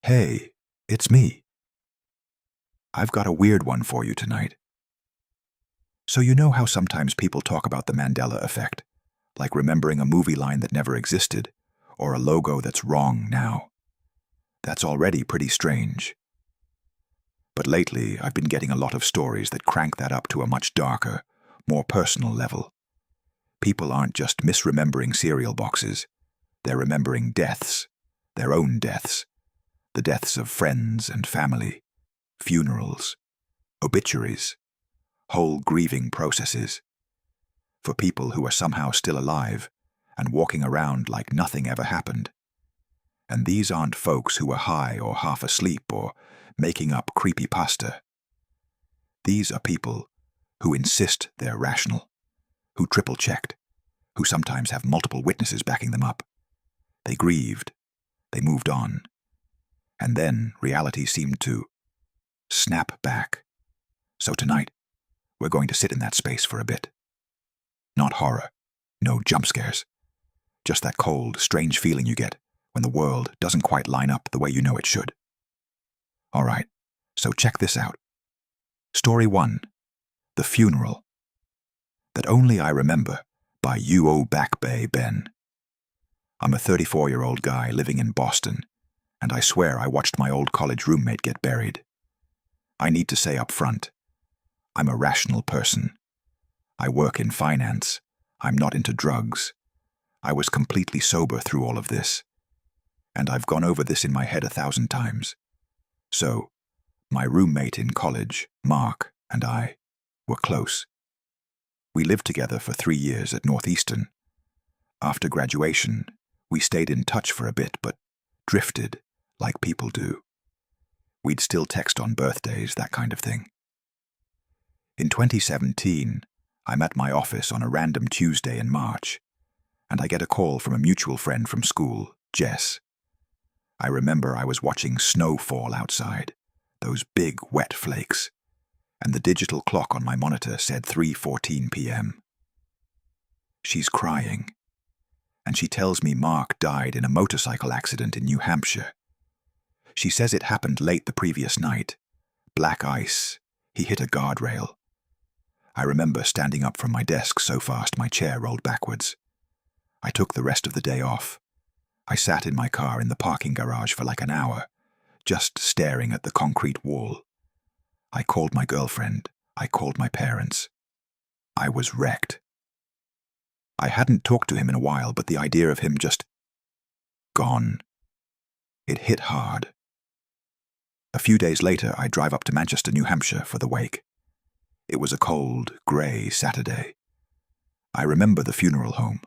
Hey, it's me. I've got a weird one for you tonight. So you know how sometimes people talk about the Mandela Effect, like remembering a movie line that never existed, or a logo that's wrong now. That's already pretty strange. But lately, I've been getting a lot of stories that crank that up to a much darker, more personal level. People aren't just misremembering cereal boxes. They're remembering deaths, their own deaths, the deaths of friends and family, funerals, obituaries, whole grieving processes, for people who are somehow still alive and walking around like nothing ever happened. And these aren't folks who are high or half asleep or making up creepypasta. These are people who insist they're rational, who triple-checked, who sometimes have multiple witnesses backing them up. They grieved, they moved on, and then reality seemed to snap back. So tonight, we're going to sit in that space for a bit. Not horror, no jump scares, just that cold, strange feeling you get when the world doesn't quite line up the way you know it should. All right, so check this out. Story 1, The Funeral. That Only I Remember by U.O. Back Bay Ben. I'm a 34-year-old guy living in Boston, and I swear I watched my old college roommate get buried. I need to say up front, I'm a rational person. I work in finance. I'm not into drugs. I was completely sober through all of this. And I've gone over this in my head 1,000 times. So, my roommate in college, Mark, and I were close. We lived together for 3 years at Northeastern. After graduation, we stayed in touch for a bit, but drifted like people do. We'd still text on birthdays, that kind of thing. In 2017, I'm at my office on a random Tuesday in March, and I get a call from a mutual friend from school, Jess. I remember I was watching snow fall outside, those big wet flakes, and the digital clock on my monitor said 3:14 p.m. She's crying, and she tells me Mark died in a motorcycle accident in New Hampshire. She says it happened late the previous night. Black ice. He hit a guardrail. I remember standing up from my desk so fast my chair rolled backwards. I took the rest of the day off. I sat in my car in the parking garage for like an hour, just staring at the concrete wall. I called my girlfriend. I called my parents. I was wrecked. I hadn't talked to him in a while, but the idea of him just gone, it hit hard. A few days later, I drive up to Manchester, New Hampshire for the wake. It was a cold, grey Saturday. I remember the funeral home,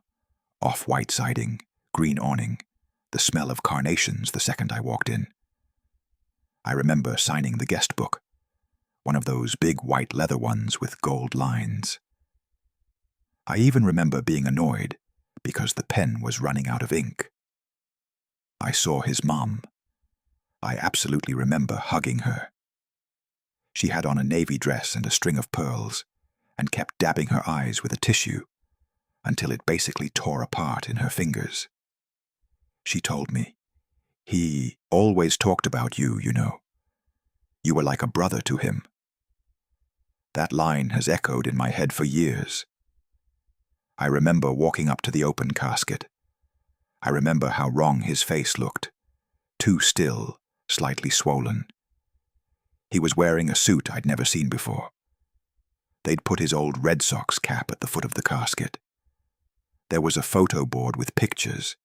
off-white siding, green awning, the smell of carnations the second I walked in. I remember signing the guest book, one of those big white leather ones with gold lines. I even remember being annoyed because the pen was running out of ink. I saw his mom. I absolutely remember hugging her. She had on a navy dress and a string of pearls, and kept dabbing her eyes with a tissue until it basically tore apart in her fingers. She told me, "He always talked about you, you know. You were like a brother to him." That line has echoed in my head for years. I remember walking up to the open casket. I remember how wrong his face looked, too still, slightly swollen. He was wearing a suit I'd never seen before. They'd put his old Red Sox cap at the foot of the casket. There was a photo board with pictures.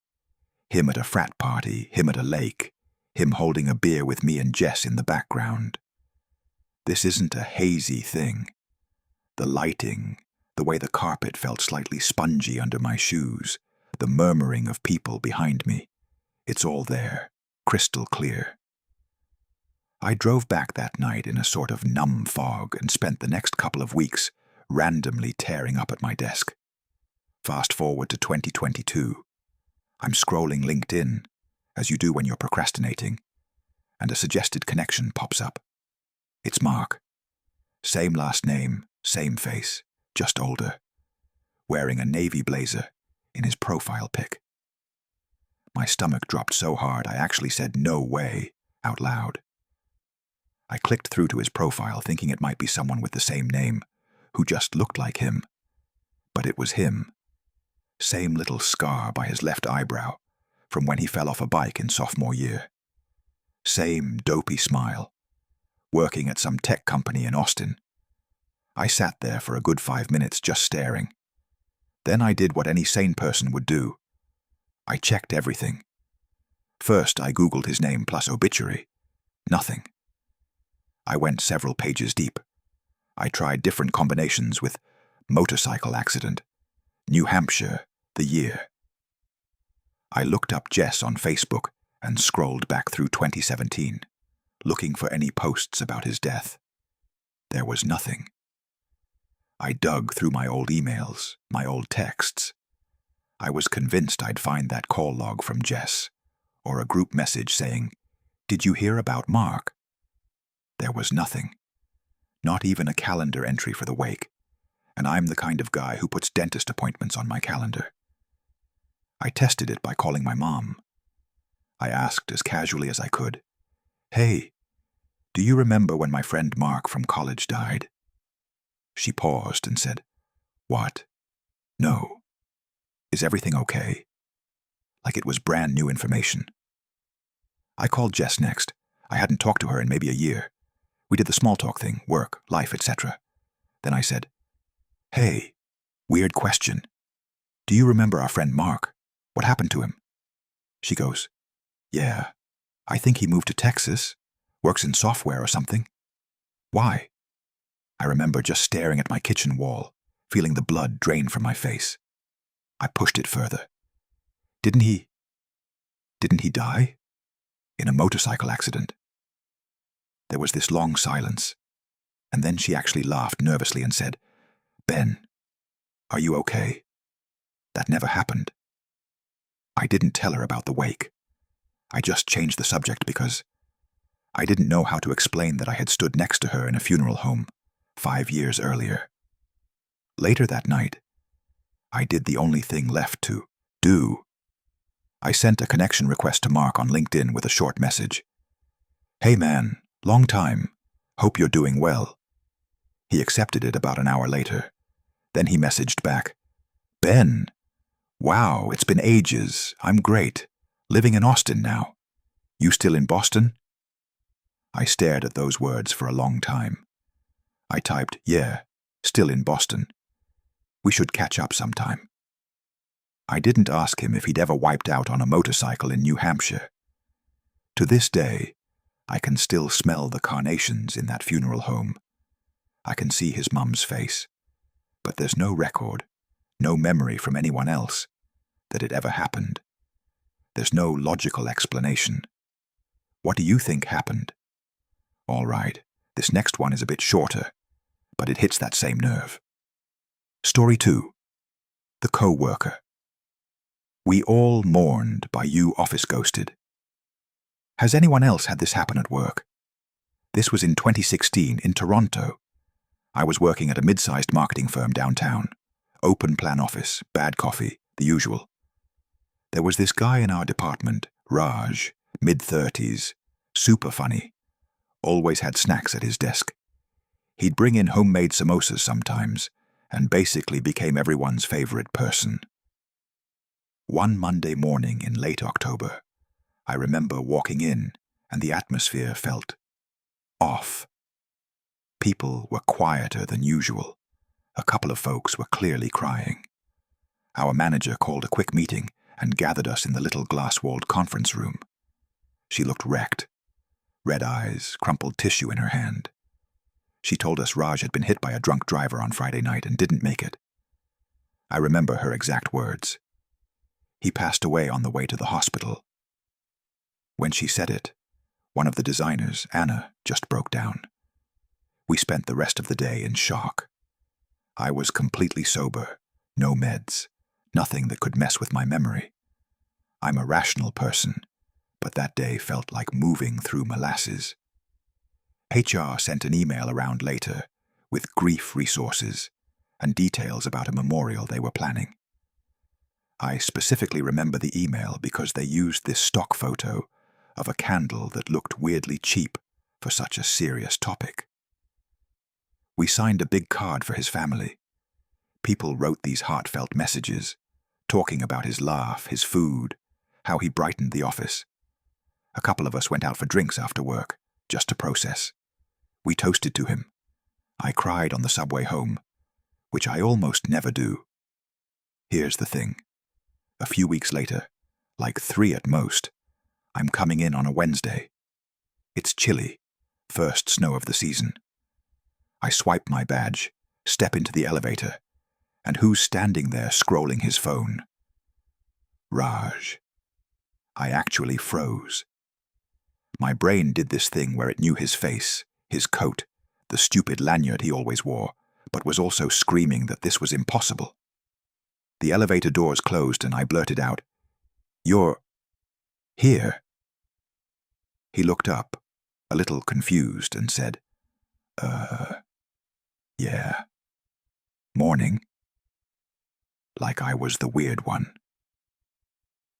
Him at a frat party, him at a lake, him holding a beer with me and Jess in the background. This isn't a hazy thing. The lighting, the way the carpet felt slightly spongy under my shoes, the murmuring of people behind me, it's all there, crystal clear. I drove back that night in a sort of numb fog and spent the next couple of weeks randomly tearing up at my desk. Fast forward to 2022. I'm scrolling LinkedIn, as you do when you're procrastinating, and a suggested connection pops up. It's Mark. Same last name, same face, just older, wearing a navy blazer in his profile pic. My stomach dropped so hard I actually said no way out loud. I clicked through to his profile thinking it might be someone with the same name, who just looked like him. But it was him. Same little scar by his left eyebrow, from when he fell off a bike in sophomore year. Same dopey smile. Working at some tech company in Austin. I sat there for a good 5 minutes just staring. Then I did what any sane person would do. I checked everything. First, I Googled his name plus obituary. Nothing. I went several pages deep. I tried different combinations with motorcycle accident, New Hampshire, the year. I looked up Jess on Facebook and scrolled back through 2017, looking for any posts about his death. There was nothing. I dug through my old emails, my old texts. I was convinced I'd find that call log from Jess, or a group message saying, "Did you hear about Mark?" There was nothing. Not even a calendar entry for the wake, and I'm the kind of guy who puts dentist appointments on my calendar. I tested it by calling my mom. I asked as casually as I could, "Hey, do you remember when my friend Mark from college died?" She paused and said, "What? No. Is everything okay?" Like it was brand new information. I called Jess next. I hadn't talked to her in maybe a year. We did the small talk thing, work, life, etc. Then I said, "Hey, weird question. Do you remember our friend Mark? What happened to him?" She goes, "Yeah, I think he moved to Texas, works in software or something." "Why?" I remember just staring at my kitchen wall, feeling the blood drain from my face. I pushed it further. Didn't he die? In a motorcycle accident?" There was this long silence, and then she actually laughed nervously and said, "Ben, are you okay? That never happened." I didn't tell her about the wake. I just changed the subject because I didn't know how to explain that I had stood next to her in a funeral home 5 years earlier. Later that night, I did the only thing left to do. I sent a connection request to Mark on LinkedIn with a short message. "Hey man, long time. Hope you're doing well." He accepted it about an hour later. Then he messaged back, "Ben, wow, it's been ages. I'm great. Living in Austin now. You still in Boston?" I stared at those words for a long time. I typed, "Yeah, still in Boston. We should catch up sometime." I didn't ask him if he'd ever wiped out on a motorcycle in New Hampshire. To this day, I can still smell the carnations in that funeral home. I can see his mum's face. But there's no record, no memory from anyone else, that it ever happened. There's no logical explanation. What do you think happened? All right, this next one is a bit shorter, but it hits that same nerve. Story 2. The Co-Worker. We all mourned by you office ghosted. Has anyone else had this happen at work? This was in 2016 in Toronto. I was working at a mid-sized marketing firm downtown. Open plan office, bad coffee, the usual. There was this guy in our department, Raj, mid-30s, super funny. Always had snacks at his desk. He'd bring in homemade samosas sometimes, and basically became everyone's favorite person. One Monday morning in late October, I remember walking in, and the atmosphere felt off. People were quieter than usual. A couple of folks were clearly crying. Our manager called a quick meeting and gathered us in the little glass-walled conference room. She looked wrecked. Red eyes, crumpled tissue in her hand. She told us Raj had been hit by a drunk driver on Friday night and didn't make it. I remember her exact words. He passed away on the way to the hospital. When she said it, one of the designers, Anna, just broke down. We spent the rest of the day in shock. I was completely sober, no meds, nothing that could mess with my memory. I'm a rational person, but that day felt like moving through molasses. HR sent an email around later with grief resources and details about a memorial they were planning. I specifically remember the email because they used this stock photo of a candle that looked weirdly cheap for such a serious topic. We signed a big card for his family. People wrote these heartfelt messages, talking about his laugh, his food, how he brightened the office. A couple of us went out for drinks after work, just to process. We toasted to him. I cried on the subway home, which I almost never do. Here's the thing. A few weeks later, like 3 at most, I'm coming in on a Wednesday. It's chilly, first snow of the season. I swipe my badge, step into the elevator, and who's standing there scrolling his phone? Raj. I actually froze. My brain did this thing where it knew his face, his coat, the stupid lanyard he always wore, but was also screaming that this was impossible. The elevator doors closed and I blurted out, "You're here?" He looked up, a little confused, and said, Yeah. Morning." Like I was the weird one.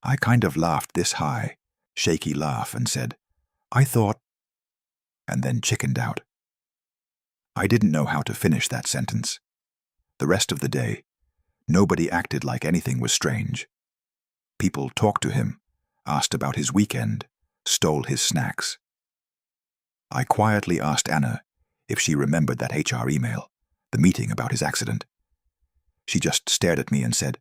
I kind of laughed this high, shaky laugh, and said, "I thought," and then chickened out. I didn't know how to finish that sentence. The rest of the day, nobody acted like anything was strange. People talked to him, asked about his weekend, stole his snacks. I quietly asked Anna if she remembered that HR email, the meeting about his accident. She just stared at me and said,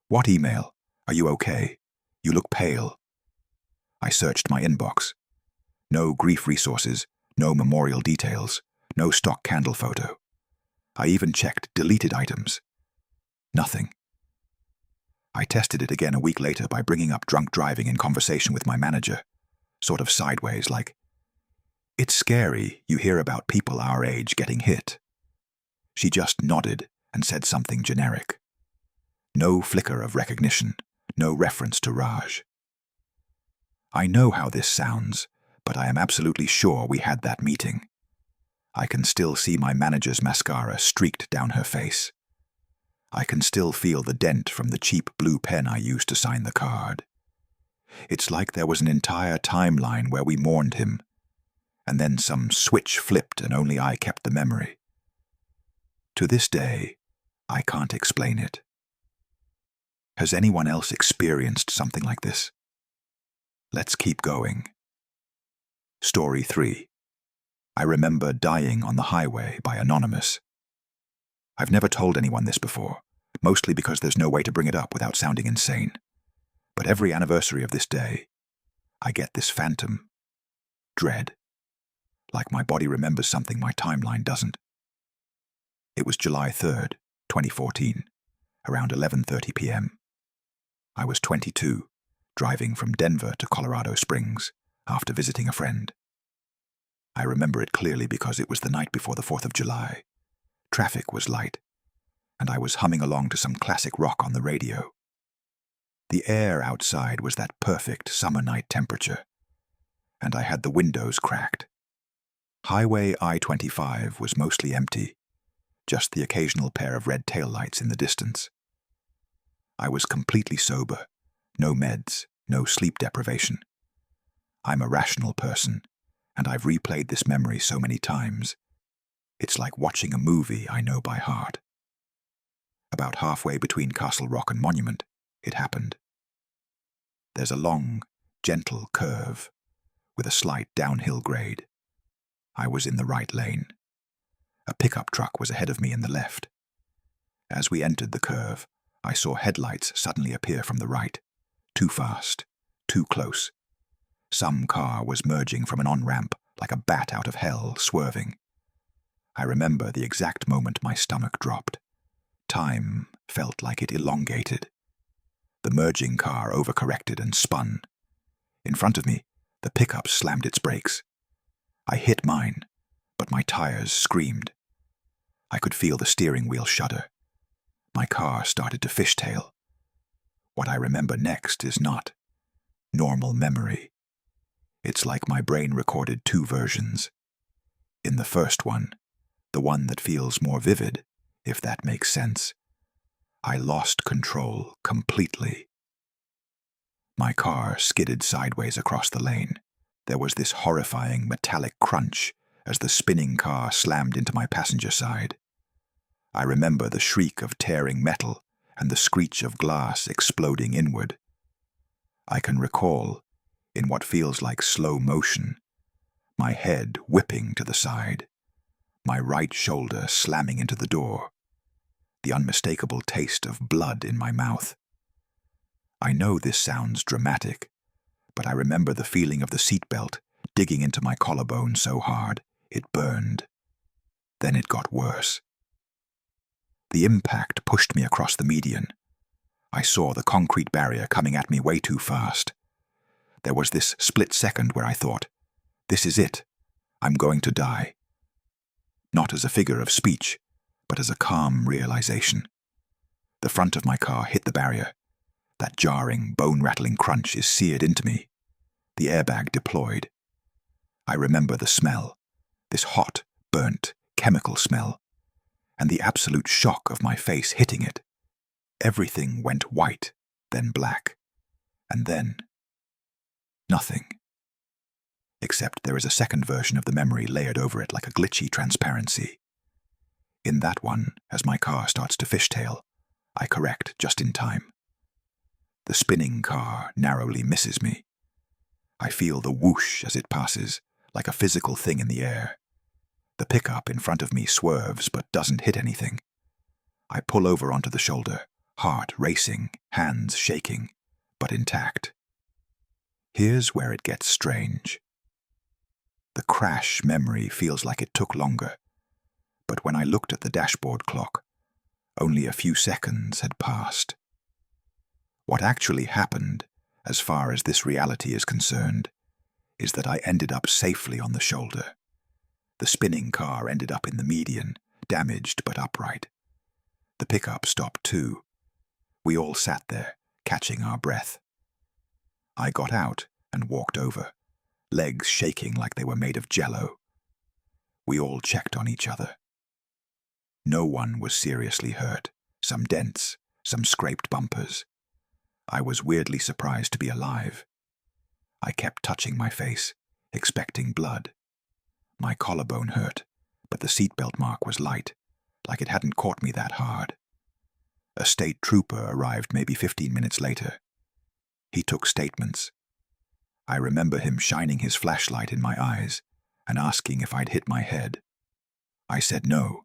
"What email? Are you okay? You look pale." I searched my inbox. No grief resources, no memorial details, no stock candle photo. I even checked deleted items. Nothing. I tested it again a week later by bringing up drunk driving in conversation with my manager, sort of sideways, like, "It's scary you hear about people our age getting hit." She just nodded and said something generic. No flicker of recognition, no reference to Raj. I know how this sounds, but I am absolutely sure we had that meeting. I can still see my manager's mascara streaked down her face. I can still feel the dent from the cheap blue pen I used to sign the card. It's like there was an entire timeline where we mourned him, and then some switch flipped and only I kept the memory. To this day, I can't explain it. Has anyone else experienced something like this? Let's keep going. Story 3. I remember dying on the highway by Anonymous. I've never told anyone this before, mostly because there's no way to bring it up without sounding insane. But every anniversary of this day, I get this phantom dread, like my body remembers something my timeline doesn't. It was July 3rd, 2014, around 11:30 p.m. I was 22, driving from Denver to Colorado Springs after visiting a friend. I remember it clearly because it was the night before the 4th of July. Traffic was light, and I was humming along to some classic rock on the radio. The air outside was that perfect summer night temperature, and I had the windows cracked. Highway I-25 was mostly empty, just the occasional pair of red taillights in the distance. I was completely sober, no meds, no sleep deprivation. I'm a rational person, and I've replayed this memory so many times. It's like watching a movie I know by heart. About halfway between Castle Rock and Monument, it happened. There's a long, gentle curve, with a slight downhill grade. I was in the right lane. A pickup truck was ahead of me in the left. As we entered the curve, I saw headlights suddenly appear from the right. Too fast, too close. Some car was merging from an on-ramp like a bat out of hell, swerving. I remember the exact moment my stomach dropped. Time felt like it elongated. The merging car overcorrected and spun. In front of me, the pickup slammed its brakes. I hit mine, but my tires screamed. I could feel the steering wheel shudder. My car started to fishtail. What I remember next is not normal memory. It's like my brain recorded 2 versions. In the first one, the one that feels more vivid, if that makes sense, I lost control completely. My car skidded sideways across the lane, There was this horrifying metallic crunch as the spinning car slammed into my passenger side. I remember the shriek of tearing metal and the screech of glass exploding inward. I can recall, in what feels like slow motion, my head whipping to the side, my right shoulder slamming into the door, the unmistakable taste of blood in my mouth. I know this sounds dramatic, but I remember the feeling of the seatbelt digging into my collarbone so hard it burned. Then it got worse. The impact pushed me across the median. I saw the concrete barrier coming at me way too fast. There was this split second where I thought, this is it. I'm going to die. Not as a figure of speech, but as a calm realization. The front of my car hit the barrier. That jarring, bone-rattling crunch is seared into me. The airbag deployed. I remember the smell, this hot, burnt, chemical smell, and the absolute shock of my face hitting it. Everything went white, then black, and then nothing. Except there is a second version of the memory layered over it like a glitchy transparency. In that one, as my car starts to fishtail, I correct just in time. The spinning car narrowly misses me. I feel the whoosh as it passes, like a physical thing in the air. The pickup in front of me swerves but doesn't hit anything. I pull over onto the shoulder, heart racing, hands shaking, but intact. Here's where it gets strange. The crash memory feels like it took longer, but when I looked at the dashboard clock, only a few seconds had passed. What actually happened, as far as this reality is concerned, is that I ended up safely on the shoulder. The spinning car ended up in the median, damaged but upright. The pickup stopped too. We all sat there, catching our breath. I got out and walked over, legs shaking like they were made of jello. We all checked on each other. No one was seriously hurt, some dents, some scraped bumpers. I was weirdly surprised to be alive. I kept touching my face, expecting blood. My collarbone hurt, but the seatbelt mark was light, like it hadn't caught me that hard. A state trooper arrived maybe 15 minutes later. He took statements. I remember him shining his flashlight in my eyes and asking if I'd hit my head. I said no,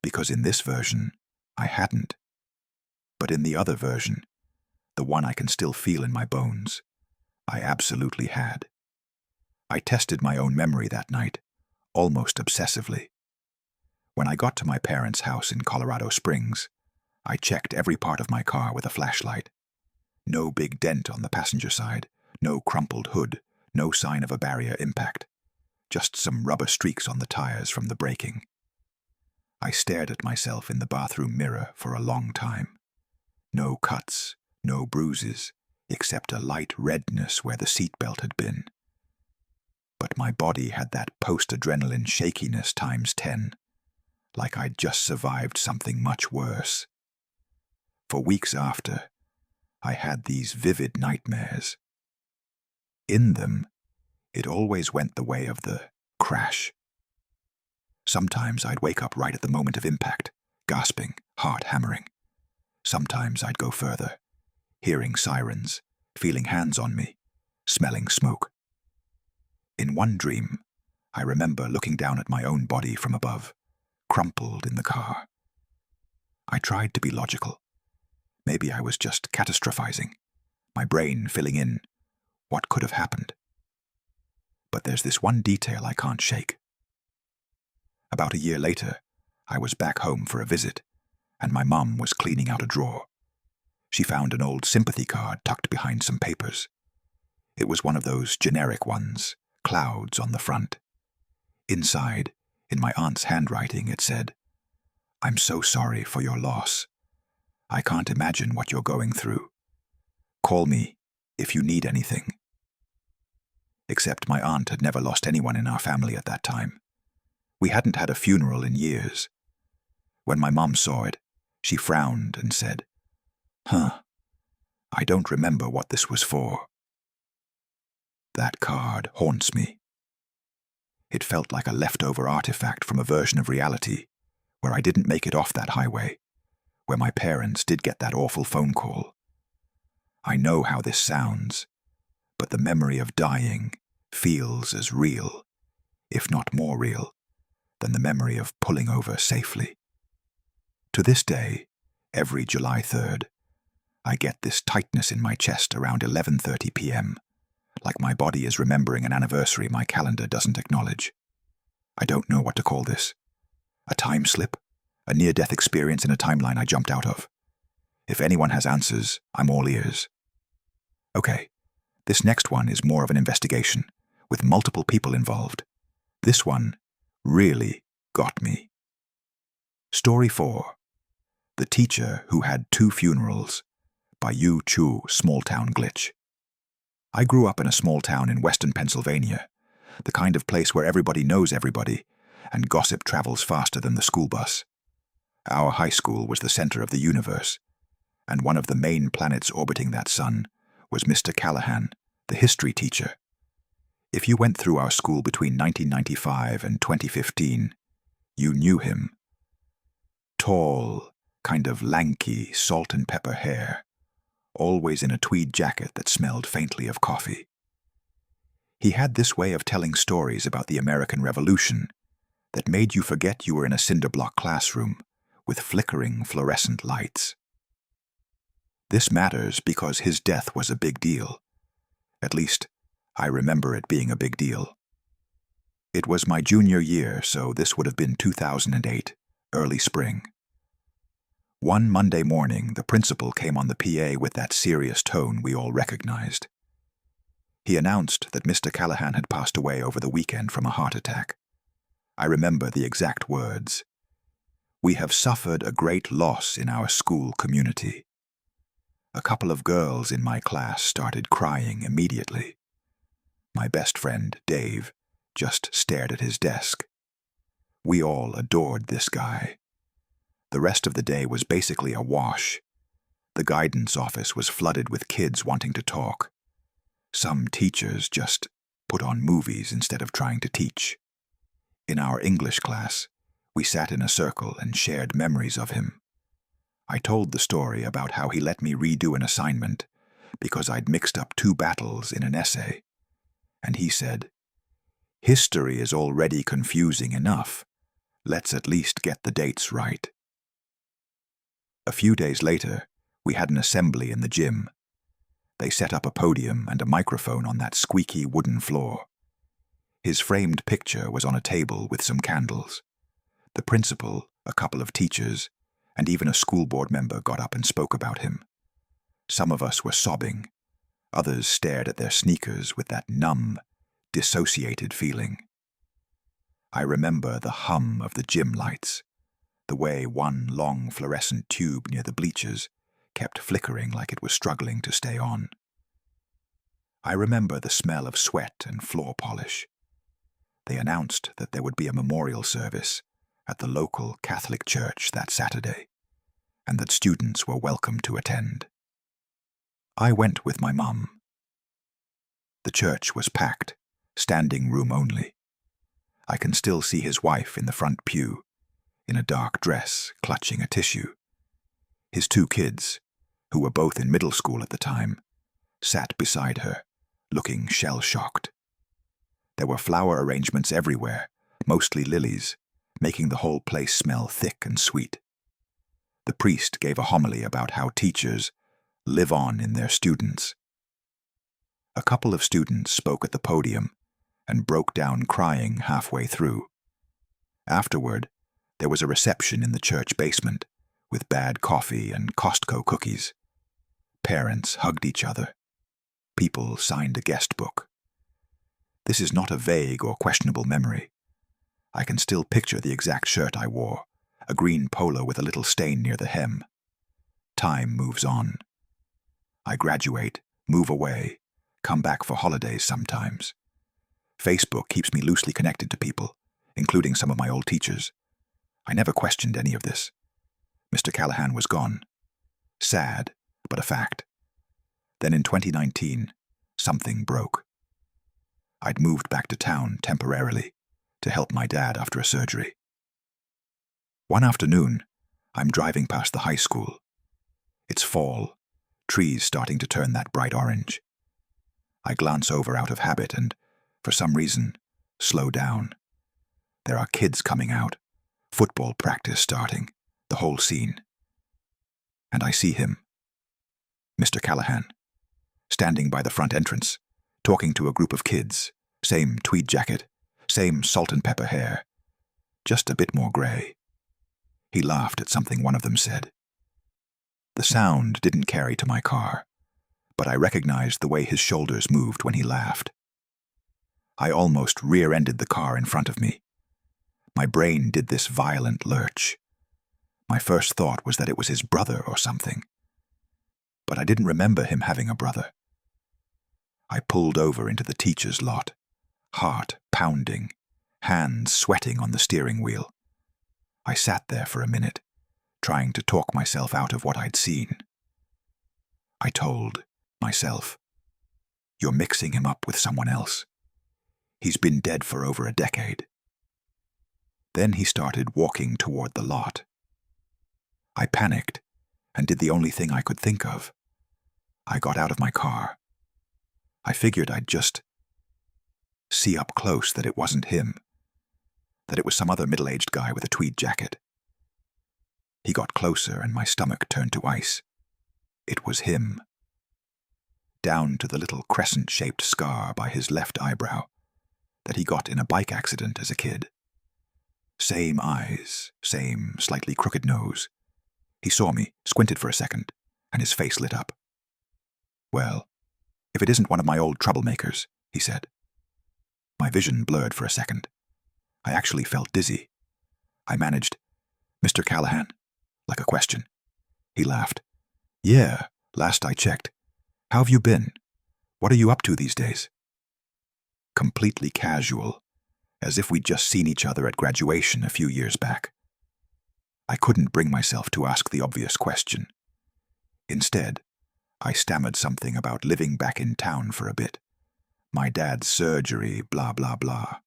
because in this version, I hadn't. But in the other version, the one I can still feel in my bones, I absolutely had. I tested my own memory that night, almost obsessively. When I got to my parents' house in Colorado Springs, I checked every part of my car with a flashlight. No big dent on the passenger side, no crumpled hood, no sign of a barrier impact, just some rubber streaks on the tires from the braking. I stared at myself in the bathroom mirror for a long time. No cuts, no bruises, except a light redness where the seatbelt had been. But my body had that post-adrenaline shakiness times 10, like I'd just survived something much worse. For weeks after, I had these vivid nightmares. In them, it always went the way of the crash. Sometimes I'd wake up right at the moment of impact, gasping, heart hammering. Sometimes I'd go further, hearing sirens, feeling hands on me, smelling smoke. In one dream, I remember looking down at my own body from above, crumpled in the car. I tried to be logical. Maybe I was just catastrophizing, my brain filling in what could have happened. But there's this one detail I can't shake. About a year later, I was back home for a visit, and my mum was cleaning out a drawer. She found an old sympathy card tucked behind some papers. It was one of those generic ones, clouds on the front. Inside, in my aunt's handwriting, it said, "I'm so sorry for your loss. I can't imagine what you're going through. Call me if you need anything." Except my aunt had never lost anyone in our family at that time. We hadn't had a funeral in years. When my mom saw it, she frowned and said, "Huh, I don't remember what this was for." That card haunts me. It felt like a leftover artifact from a version of reality where I didn't make it off that highway, where my parents did get that awful phone call. I know how this sounds, but the memory of dying feels as real, if not more real, than the memory of pulling over safely. To this day, every July 3rd, I get this tightness in my chest around 11:30 p.m., like my body is remembering an anniversary my calendar doesn't acknowledge. I don't know what to call this. A time slip? A near-death experience in a timeline I jumped out of? If anyone has answers, I'm all ears. Okay, this next one is more of an investigation, with multiple people involved. This one really got me. Story 4. The Teacher Who Had Two Funerals, by Yu Chu, Small Town Glitch. I grew up in a small town in western Pennsylvania, the kind of place where everybody knows everybody, and gossip travels faster than the school bus. Our high school was the center of the universe, and one of the main planets orbiting that sun was Mr. Callahan, the history teacher. If you went through our school between 1995 and 2015, you knew him. Tall, kind of lanky, salt and pepper hair, always in a tweed jacket that smelled faintly of coffee. He had this way of telling stories about the American Revolution that made you forget you were in a cinder-block classroom with flickering fluorescent lights. This matters because his death was a big deal. At least, I remember it being a big deal. It was my junior year, so this would have been 2008, early spring. One Monday morning, the principal came on the PA with that serious tone we all recognized. He announced that Mr. Callahan had passed away over the weekend from a heart attack. I remember the exact words. "We have suffered a great loss in our school community." A couple of girls in my class started crying immediately. My best friend, Dave, just stared at his desk. We all adored this guy. The rest of the day was basically a wash. The guidance office was flooded with kids wanting to talk. Some teachers just put on movies instead of trying to teach. In our English class, we sat in a circle and shared memories of him. I told the story about how he let me redo an assignment because I'd mixed up 2 battles in an essay. And he said, "History is already confusing enough. Let's at least get the dates right." A few days later, we had an assembly in the gym. They set up a podium and a microphone on that squeaky wooden floor. His framed picture was on a table with some candles. The principal, a couple of teachers, and even a school board member got up and spoke about him. Some of us were sobbing. Others stared at their sneakers with that numb, dissociated feeling. I remember the hum of the gym lights, the way one long fluorescent tube near the bleachers kept flickering like it was struggling to stay on. I remember the smell of sweat and floor polish. They announced that there would be a memorial service at the local Catholic church that Saturday, and that students were welcome to attend. I went with my mum. The church was packed, standing room only. I can still see his wife in the front pew, in a dark dress, clutching a tissue. His 2 kids, who were both in middle school at the time, sat beside her, looking shell-shocked. There were flower arrangements everywhere, mostly lilies, making the whole place smell thick and sweet. The priest gave a homily about how teachers live on in their students. A couple of students spoke at the podium and broke down crying halfway through. Afterward, there was a reception in the church basement with bad coffee and Costco cookies. Parents hugged each other. People signed a guest book. This is not a vague or questionable memory. I can still picture the exact shirt I wore, a green polo with a little stain near the hem. Time moves on. I graduate, move away, come back for holidays sometimes. Facebook keeps me loosely connected to people, including some of my old teachers. I never questioned any of this. Mr. Callahan was gone. Sad, but a fact. Then in 2019, something broke. I'd moved back to town temporarily to help my dad after a surgery. One afternoon, I'm driving past the high school. It's fall, trees starting to turn that bright orange. I glance over out of habit and, for some reason, slow down. There are kids coming out, football practice starting, the whole scene. And I see him, Mr. Callahan, standing by the front entrance, talking to a group of kids, same tweed jacket, same salt and pepper hair, just a bit more grey. He laughed at something one of them said. The sound didn't carry to my car, but I recognized the way his shoulders moved when he laughed. I almost rear-ended the car in front of me. My brain did this violent lurch. My first thought was that it was his brother or something. But I didn't remember him having a brother. I pulled over into the teacher's lot, heart pounding, hands sweating on the steering wheel. I sat there for a minute, trying to talk myself out of what I'd seen. I told myself, "You're mixing him up with someone else. He's been dead for over a decade." Then he started walking toward the lot. I panicked and did the only thing I could think of. I got out of my car. I figured I'd just see up close that it wasn't him, that it was some other middle-aged guy with a tweed jacket. He got closer and my stomach turned to ice. It was him. Down to the little crescent-shaped scar by his left eyebrow that he got in a bike accident as a kid. Same eyes, same slightly crooked nose. He saw me, squinted for a second, and his face lit up. "Well, if it isn't one of my old troublemakers," he said. My vision blurred for a second. I actually felt dizzy. I managed, "Mr. Callahan," like a question. He laughed. "Yeah, last I checked. How have you been? What are you up to these days?" Completely casual, as if we'd just seen each other at graduation a few years back. I couldn't bring myself to ask the obvious question. Instead, I stammered something about living back in town for a bit. My dad's surgery, blah, blah, blah.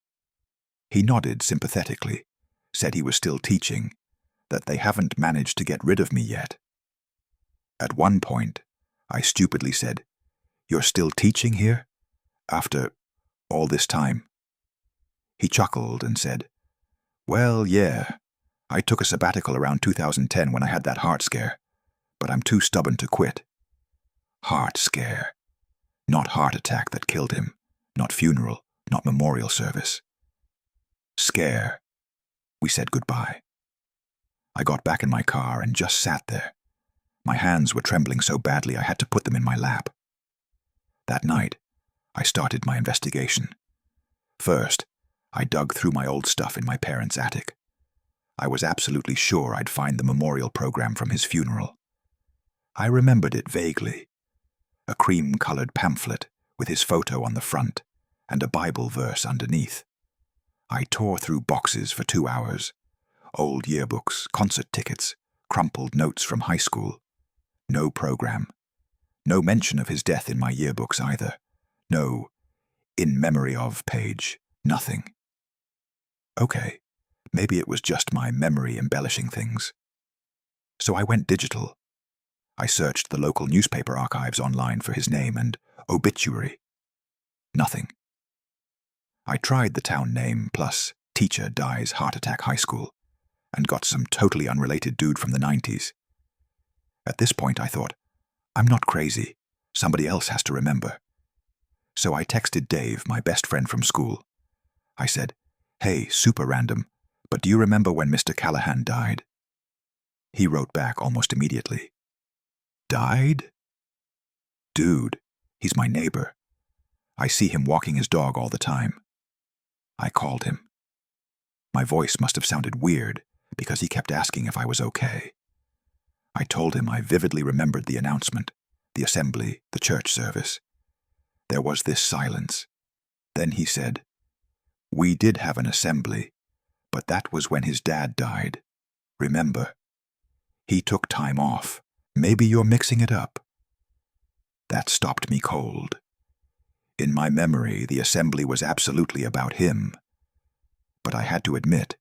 He nodded sympathetically, said he was still teaching, that they haven't managed to get rid of me yet. At one point, I stupidly said, "You're still teaching here? After all this time?" He chuckled and said, "Well, yeah, I took a sabbatical around 2010 when I had that heart scare, but I'm too stubborn to quit." Heart scare. Not heart attack that killed him, not funeral, not memorial service. Scare. We said goodbye. I got back in my car and just sat there. My hands were trembling so badly I had to put them in my lap. That night, I started my investigation. First, I dug through my old stuff in my parents' attic. I was absolutely sure I'd find the memorial program from his funeral. I remembered it vaguely. A cream-colored pamphlet with his photo on the front and a Bible verse underneath. I tore through boxes for 2 hours. Old yearbooks, concert tickets, crumpled notes from high school. No program. No mention of his death in my yearbooks either. No "in memory of" page. Nothing. Okay, maybe it was just my memory embellishing things. So I went digital. I searched the local newspaper archives online for his name and obituary. Nothing. I tried the town name plus "teacher dies heart attack high school" and got some totally unrelated dude from the 90s. At this point I thought, I'm not crazy. Somebody else has to remember. So I texted Dave, my best friend from school. I said, "Hey, super random, but do you remember when Mr. Callahan died?" He wrote back almost immediately. "Died? Dude, he's my neighbor. I see him walking his dog all the time." I called him. My voice must have sounded weird because he kept asking if I was okay. I told him I vividly remembered the announcement, the assembly, the church service. There was this silence. Then he said, "We did have an assembly, but that was when his dad died. Remember? He took time off. Maybe you're mixing it up." That stopped me cold. In my memory, the assembly was absolutely about him. But I had to admit,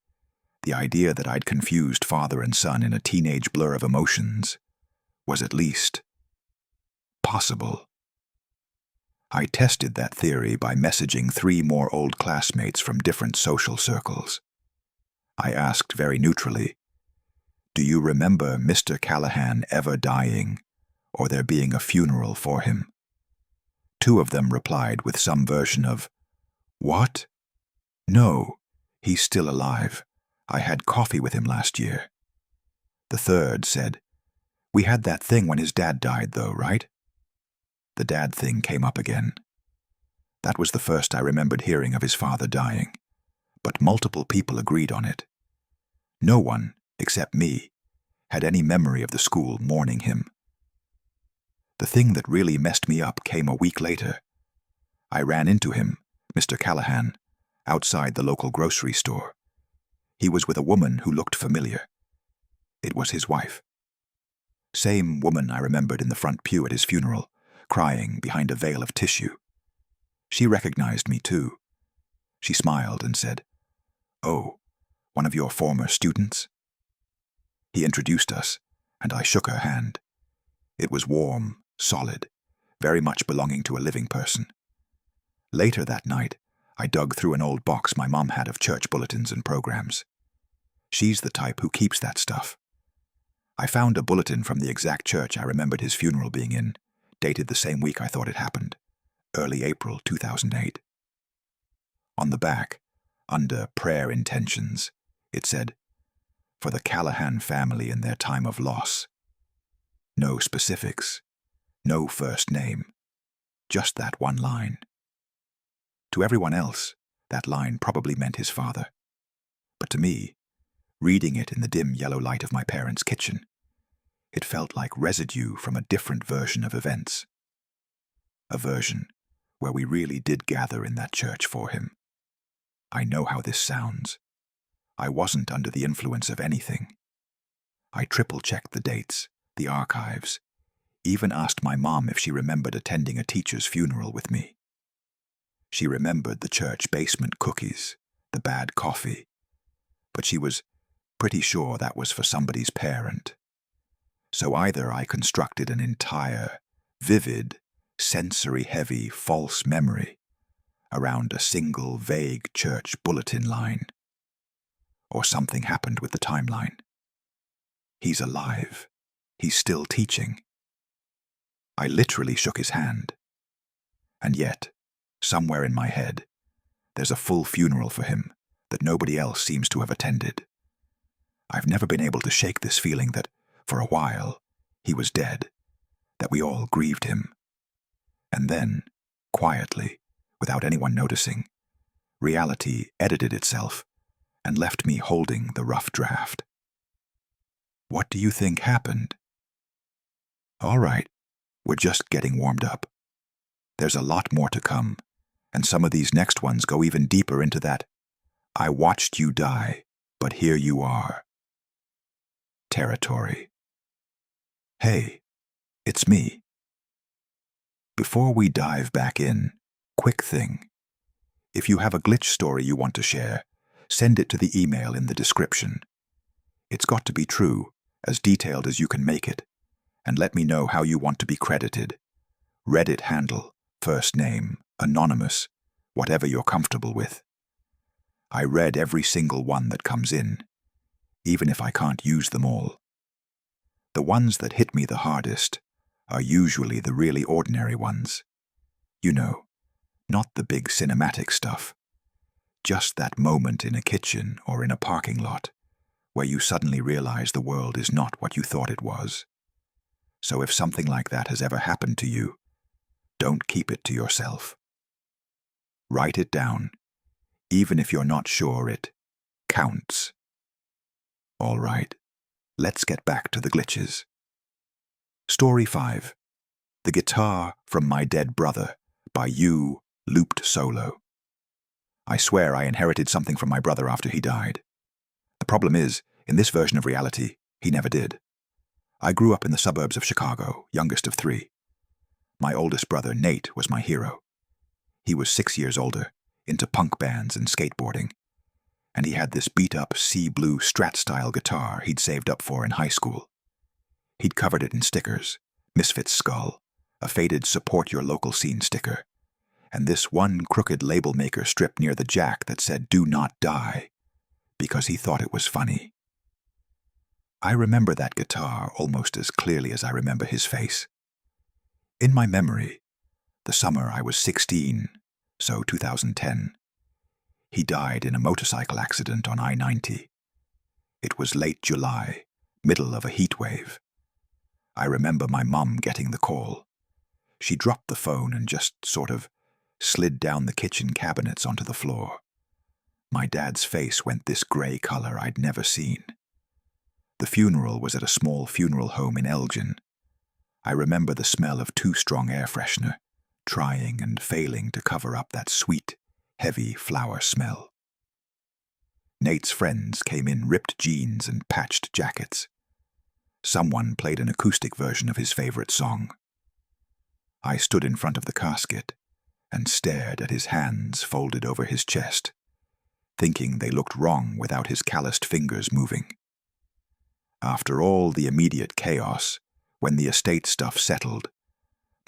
the idea that I'd confused father and son in a teenage blur of emotions was at least possible. I tested that theory by messaging 3 more old classmates from different social circles. I asked very neutrally, "Do you remember Mr. Callahan ever dying, or there being a funeral for him?" 2 of them replied with some version of, "What? No, he's still alive. I had coffee with him last year." The third said, "We had that thing when his dad died, though, right?" The dad thing came up again. That was the first I remembered hearing of his father dying, but multiple people agreed on it. No one, except me, had any memory of the school mourning him. The thing that really messed me up came a week later. I ran into him, Mr. Callahan, outside the local grocery store. He was with a woman who looked familiar. It was his wife. Same woman I remembered in the front pew at his funeral, crying behind a veil of tissue. She recognized me too. She smiled and said, "Oh, one of your former students?" He introduced us, and I shook her hand. It was warm, solid, very much belonging to a living person. Later that night, I dug through an old box my mom had of church bulletins and programs. She's the type who keeps that stuff. I found a bulletin from the exact church I remembered his funeral being in, dated the same week I thought it happened, early April 2008. On the back, under prayer intentions, it said, "For the Callahan family in their time of loss." No specifics, no first name, just that one line. To everyone else, that line probably meant his father. But to me, reading it in the dim yellow light of my parents' kitchen, it felt like residue from a different version of events. A version where we really did gather in that church for him. I know how this sounds. I wasn't under the influence of anything. I triple-checked the dates, the archives, even asked my mom if she remembered attending a teacher's funeral with me. She remembered the church basement cookies, the bad coffee, but she was pretty sure that was for somebody's parent. So either I constructed an entire, vivid, sensory-heavy false memory around a single vague church bulletin line, or something happened with the timeline. He's alive. He's still teaching. I literally shook his hand. And yet, somewhere in my head, there's a full funeral for him that nobody else seems to have attended. I've never been able to shake this feeling that, for a while, he was dead, that we all grieved him. And then, quietly, without anyone noticing, reality edited itself and left me holding the rough draft. What do you think happened? All right, we're just getting warmed up. There's a lot more to come, and some of these next ones go even deeper into that "I watched you die, but here you are" territory. Hey, it's me. Before we dive back in, quick thing. If you have a glitch story you want to share, send it to the email in the description. It's got to be true, as detailed as you can make it, and let me know how you want to be credited. Reddit handle, first name, anonymous, whatever you're comfortable with. I read every single one that comes in, even if I can't use them all. The ones that hit me the hardest are usually the really ordinary ones. You know, not the big cinematic stuff. Just that moment in a kitchen or in a parking lot where you suddenly realize the world is not what you thought it was. So if something like that has ever happened to you, don't keep it to yourself. Write it down, even if you're not sure it counts. All right, let's get back to the glitches. Story 5. The Guitar from My Dead Brother by You Looped Solo. I swear I inherited something from my brother after he died. The problem is, in this version of reality, he never did. I grew up in the suburbs of Chicago, youngest of 3. My oldest brother, Nate, was my hero. He was 6 years older, into punk bands and skateboarding, and he had this beat-up sea blue Strat-style guitar he'd saved up for in high school. He'd covered it in stickers, Misfits skull, a faded Support Your Local Scene sticker, and this one crooked label maker strip near the jack that said "Do Not Die," because he thought it was funny. I remember that guitar almost as clearly as I remember his face. In my memory, the summer I was 16, so 2010, he died in a motorcycle accident on I-90. It was late July, middle of a heat wave. I remember my mum getting the call. She dropped the phone and just sort of slid down the kitchen cabinets onto the floor. My dad's face went this gray color I'd never seen. The funeral was at a small funeral home in Elgin. I remember the smell of too strong air freshener, trying and failing to cover up that sweet, heavy flower smell. Nate's friends came in ripped jeans and patched jackets. Someone played an acoustic version of his favorite song. I stood in front of the casket and stared at his hands folded over his chest, thinking they looked wrong without his calloused fingers moving. After all the immediate chaos, when the estate stuff settled,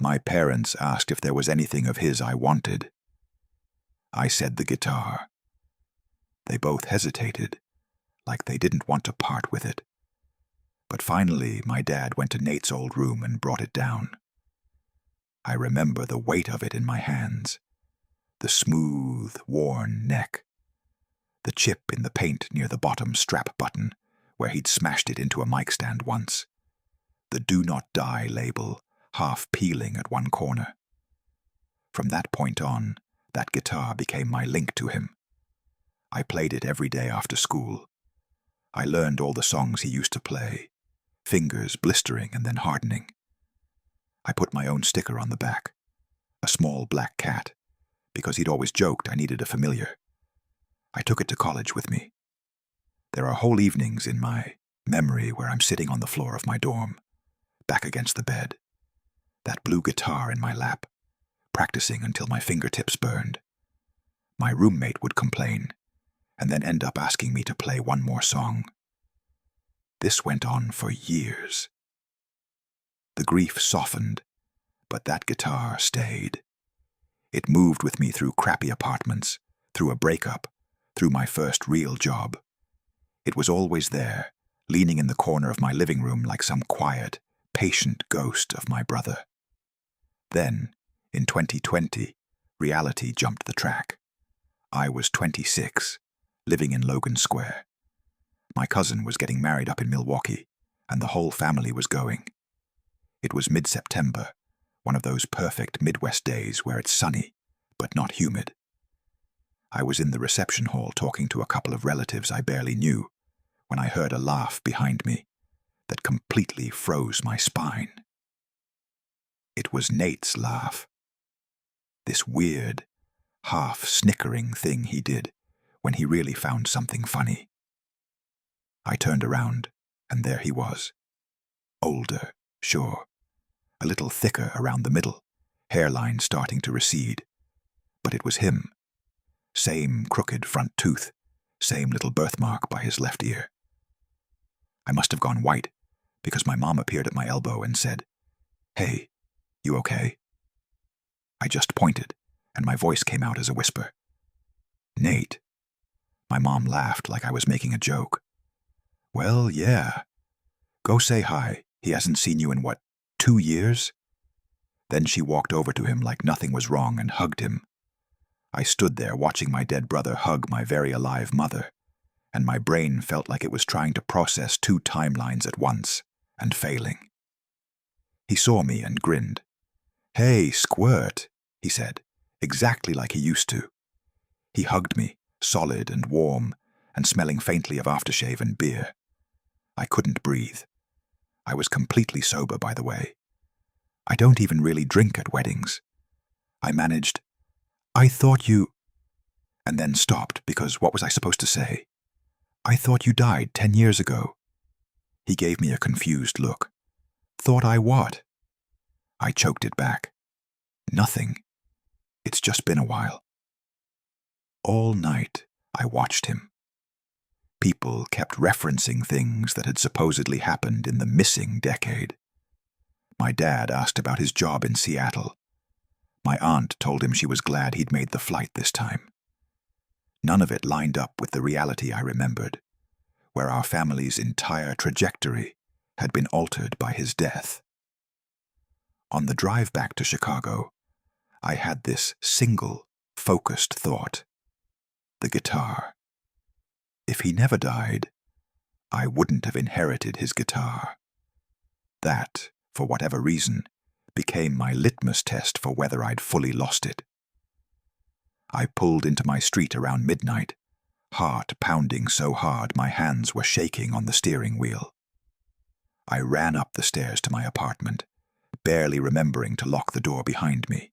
my parents asked if there was anything of his I wanted. I said the guitar. They both hesitated, like they didn't want to part with it. But finally, my dad went to Nate's old room and brought it down. I remember the weight of it in my hands, the smooth, worn neck, the chip in the paint near the bottom strap button where he'd smashed it into a mic stand once, the "Do Not Die" label half peeling at one corner. From that point on, that guitar became my link to him. I played it every day after school. I learned all the songs he used to play, fingers blistering and then hardening. I put my own sticker on the back, a small black cat, because he'd always joked I needed a familiar. I took it to college with me. There are whole evenings in my memory where I'm sitting on the floor of my dorm, back against the bed, that blue guitar in my lap, practicing until my fingertips burned. My roommate would complain, and then end up asking me to play one more song. This went on for years. The grief softened, but that guitar stayed. It moved with me through crappy apartments, through a breakup, through my first real job. It was always there, leaning in the corner of my living room like some quiet, patient ghost of my brother. Then, in 2020, reality jumped the track. I was 26, living in Logan Square. My cousin was getting married up in Milwaukee, and the whole family was going. It was mid-September, one of those perfect Midwest days where it's sunny, but not humid. I was in the reception hall talking to a couple of relatives I barely knew when I heard a laugh behind me that completely froze my spine. It was Nate's laugh. This weird, half-snickering thing he did when he really found something funny. I turned around, and there he was. Older, sure. A little thicker around the middle, hairline starting to recede. But it was him. Same crooked front tooth, same little birthmark by his left ear. I must have gone white, because my mom appeared at my elbow and said, "Hey, you okay?" I just pointed, and my voice came out as a whisper. "Nate." My mom laughed like I was making a joke. "Well, yeah. Go say hi. He hasn't seen you in, 2 years?" Then she walked over to him like nothing was wrong and hugged him. I stood there watching my dead brother hug my very alive mother, and my brain felt like it was trying to process 2 timelines at once, and failing. He saw me and grinned. "Hey, squirt," he said, exactly like he used to. He hugged me, solid and warm, and smelling faintly of aftershave and beer. I couldn't breathe. I was completely sober, by the way. I don't even really drink at weddings. I managed, "I thought you..." and then stopped because what was I supposed to say? "I thought you died 10 years ago." He gave me a confused look. "Thought I what?" I choked it back. "Nothing." It's just been a while. All night, I watched him. People kept referencing things that had supposedly happened in the missing decade. My dad asked about his job in Seattle. My aunt told him she was glad he'd made the flight this time. None of it lined up with the reality I remembered, where our family's entire trajectory had been altered by his death. On the drive back to Chicago, I had this single, focused thought: the guitar. If he never died, I wouldn't have inherited his guitar. That, for whatever reason, became my litmus test for whether I'd fully lost it. I pulled into my street around midnight, heart pounding so hard my hands were shaking on the steering wheel. I ran up the stairs to my apartment, barely remembering to lock the door behind me.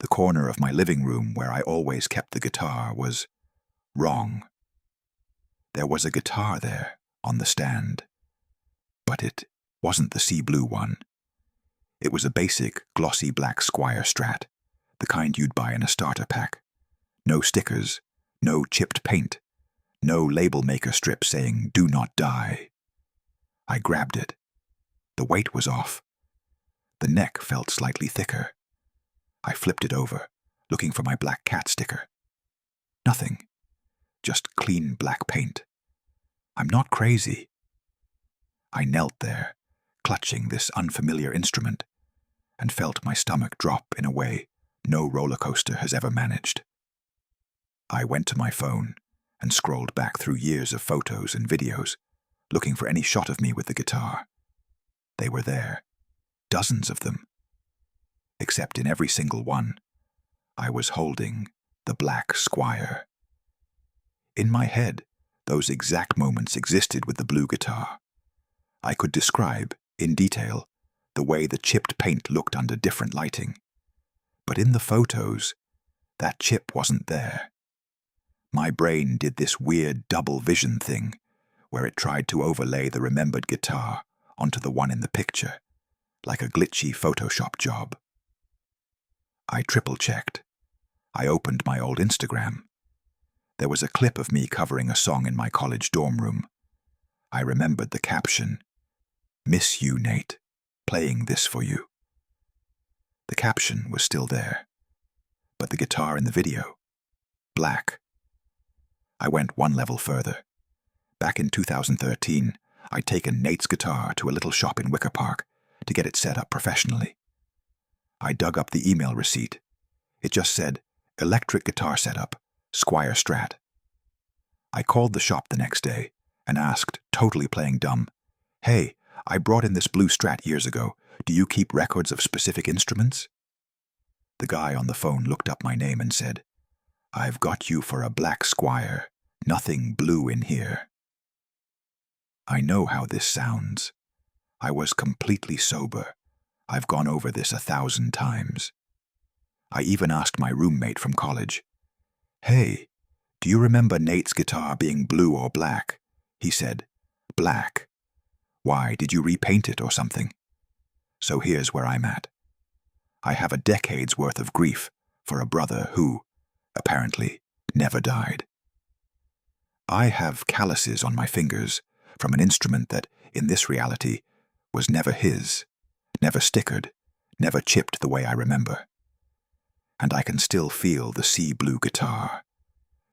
The corner of my living room where I always kept the guitar was wrong. There was a guitar there, on the stand, but it wasn't the sea blue one. It was a basic, glossy black Squire Strat, the kind you'd buy in a starter pack. No stickers, no chipped paint, no label maker strip saying, "Do not die." I grabbed it. The weight was off. The neck felt slightly thicker. I flipped it over, looking for my black cat sticker. Nothing. Just clean black paint. I'm not crazy. I knelt there, clutching this unfamiliar instrument, and felt my stomach drop in a way no roller coaster has ever managed. I went to my phone and scrolled back through years of photos and videos, looking for any shot of me with the guitar. They were there, dozens of them. Except in every single one, I was holding the black Squire. In my head, those exact moments existed with the blue guitar. I could describe, in detail, the way the chipped paint looked under different lighting. But in the photos, that chip wasn't there. My brain did this weird double vision thing, where it tried to overlay the remembered guitar onto the one in the picture, like a glitchy Photoshop job. I triple-checked. I opened my old Instagram. There was a clip of me covering a song in my college dorm room. I remembered the caption, "Miss you, Nate, playing this for you." The caption was still there, but the guitar in the video, black. I went one level further. Back in 2013, I'd taken Nate's guitar to a little shop in Wicker Park to get it set up professionally. I dug up the email receipt. It just said, "Electric guitar setup, Squire Strat." I called the shop the next day and asked, totally playing dumb, "Hey, I brought in this blue Strat years ago. Do you keep records of specific instruments?" The guy on the phone looked up my name and said, "I've got you for a black Squire. Nothing blue in here." I know how this sounds. I was completely sober. I've gone over this 1,000 times. I even asked my roommate from college, "Hey, do you remember Nate's guitar being blue or black?" He said, "Black." "Why, did you repaint it or something?" So here's where I'm at. I have a decade's worth of grief for a brother who, apparently, never died. I have calluses on my fingers from an instrument that, in this reality, was never his, never stickered, never chipped the way I remember. And I can still feel the sea blue guitar,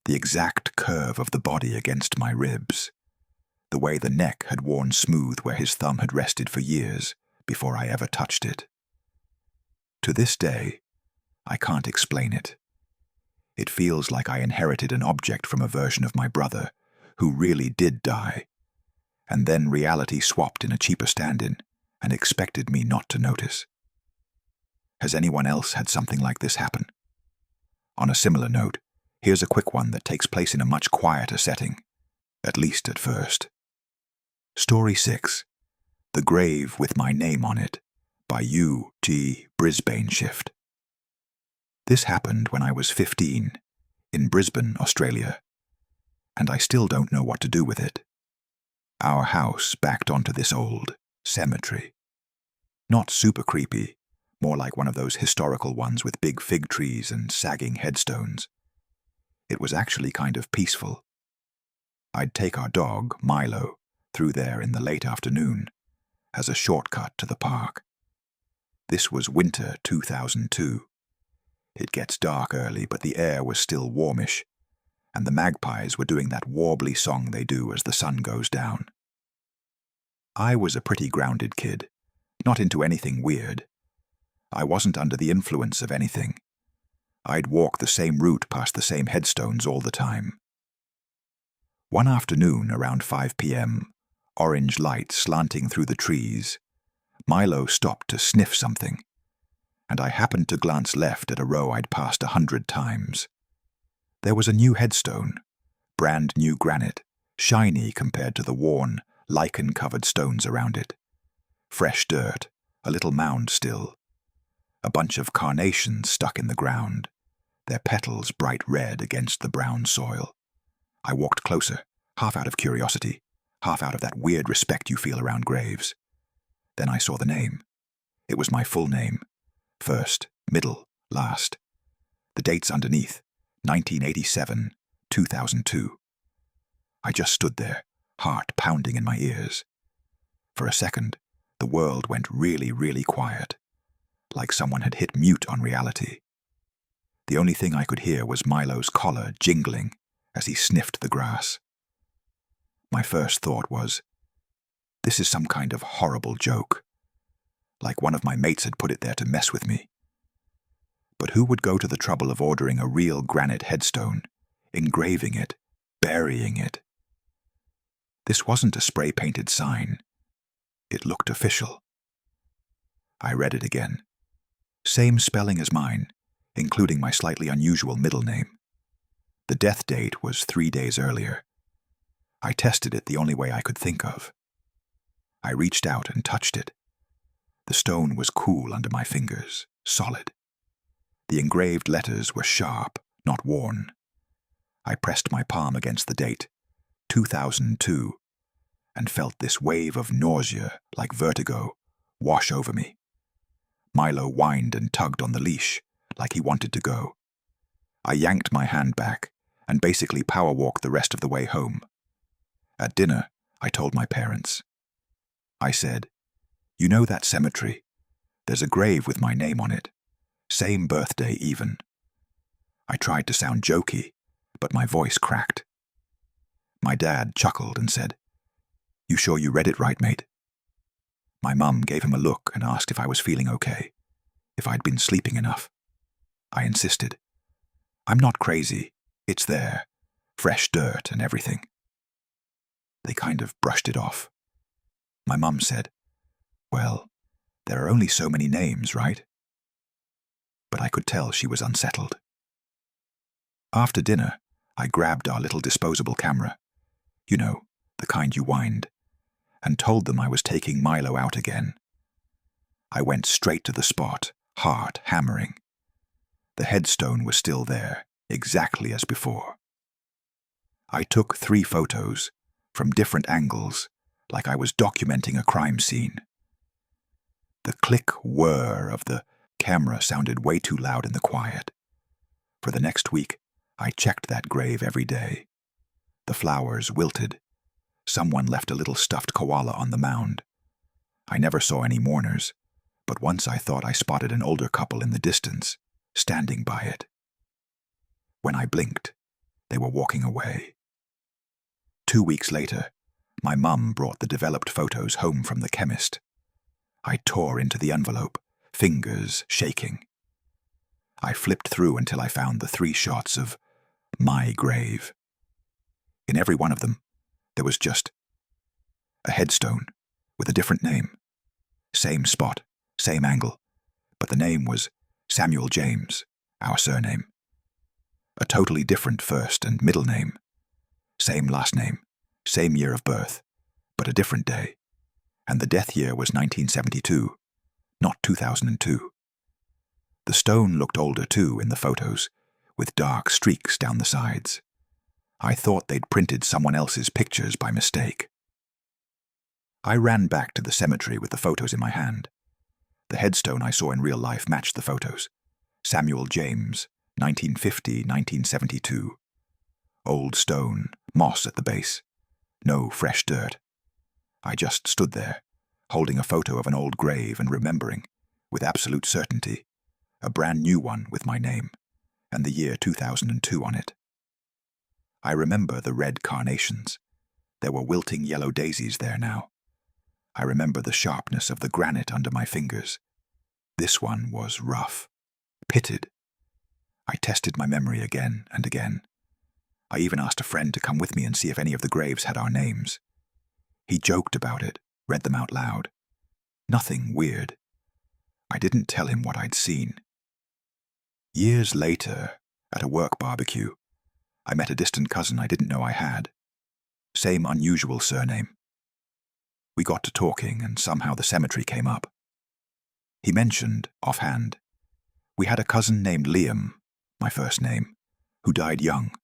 the exact curve of the body against my ribs, the way the neck had worn smooth where his thumb had rested for years before I ever touched it. To this day, I can't explain it. It feels like I inherited an object from a version of my brother who really did die, and then reality swapped in a cheaper stand-in and expected me not to notice. Has anyone else had something like this happen? On a similar note, here's a quick one that takes place in a much quieter setting, at least at first. Story 6, The Grave with My Name on It, by U.G. Brisbane Shift. This happened when I was 15, in Brisbane, Australia, and I still don't know what to do with it. Our house backed onto this old cemetery. Not super creepy, more like one of those historical ones with big fig trees and sagging headstones. It was actually kind of peaceful. I'd take our dog, Milo, through there in the late afternoon as a shortcut to the park. This was winter 2002. It gets dark early, but the air was still warmish, and the magpies were doing that warbly song they do as the sun goes down. I was a pretty grounded kid, not into anything weird. I wasn't under the influence of anything. I'd walk the same route past the same headstones all the time. One afternoon, around 5 p.m., orange light slanting through the trees, Milo stopped to sniff something, and I happened to glance left at a row I'd passed 100 times. There was a new headstone, brand new granite, shiny compared to the worn, lichen-covered stones around it. Fresh dirt, a little mound still. A bunch of carnations stuck in the ground, their petals bright red against the brown soil. I walked closer, half out of curiosity, half out of that weird respect you feel around graves. Then I saw the name. It was my full name. First, middle, last. The dates underneath, 1987, 2002. I just stood there, heart pounding in my ears. For a second, the world went really, really quiet, like someone had hit mute on reality. The only thing I could hear was Milo's collar jingling as he sniffed the grass. My first thought was, this is some kind of horrible joke, like one of my mates had put it there to mess with me. But who would go to the trouble of ordering a real granite headstone, engraving it, burying it? This wasn't a spray-painted sign. It looked official. I read it again. Same spelling as mine, including my slightly unusual middle name. The death date was 3 days earlier. I tested it the only way I could think of. I reached out and touched it. The stone was cool under my fingers, solid. The engraved letters were sharp, not worn. I pressed my palm against the date, 2002, and felt this wave of nausea, like vertigo, wash over me. Milo whined and tugged on the leash, like he wanted to go. I yanked my hand back and basically power-walked the rest of the way home. At dinner, I told my parents. I said, "You know that cemetery? There's a grave with my name on it. Same birthday even." I tried to sound jokey, but my voice cracked. My dad chuckled and said, "You sure you read it right, mate?" My mum gave him a look and asked if I was feeling okay, if I'd been sleeping enough. I insisted. "I'm not crazy. It's there. Fresh dirt and everything." They kind of brushed it off. My mum said, "Well, there are only so many names, right?" But I could tell she was unsettled. After dinner, I grabbed our little disposable camera, you know, the kind you wind, and told them I was taking Milo out again. I went straight to the spot, heart hammering. The headstone was still there, exactly as before. I took 3 photos, from different angles, like I was documenting a crime scene. The click whir of the camera sounded way too loud in the quiet. For the next week, I checked that grave every day. The flowers wilted. Someone left a little stuffed koala on the mound. I never saw any mourners, but once I thought I spotted an older couple in the distance, standing by it. When I blinked, they were walking away. 2 weeks later, my mum brought the developed photos home from the chemist. I tore into the envelope, fingers shaking. I flipped through until I found the 3 shots of my grave. In every one of them, there was just a headstone with a different name. Same spot, same angle, but the name was Samuel James, our surname. A totally different first and middle name. Same last name, same year of birth, but a different day. And the death year was 1972, not 2002. The stone looked older too in the photos, with dark streaks down the sides. I thought they'd printed someone else's pictures by mistake. I ran back to the cemetery with the photos in my hand. The headstone I saw in real life matched the photos. Samuel James, 1950-1972. Old stone, moss at the base. No fresh dirt. I just stood there, holding a photo of an old grave and remembering, with absolute certainty, a brand new one with my name, and the year 2002 on it. I remember the red carnations. There were wilting yellow daisies there now. I remember the sharpness of the granite under my fingers. This one was rough, pitted. I tested my memory again and again. I even asked a friend to come with me and see if any of the graves had our names. He joked about it, read them out loud. Nothing weird. I didn't tell him what I'd seen. Years later, at a work barbecue, I met a distant cousin I didn't know I had. Same unusual surname. We got to talking, and somehow the cemetery came up. He mentioned, offhand, we had a cousin named Liam, my first name, who died young,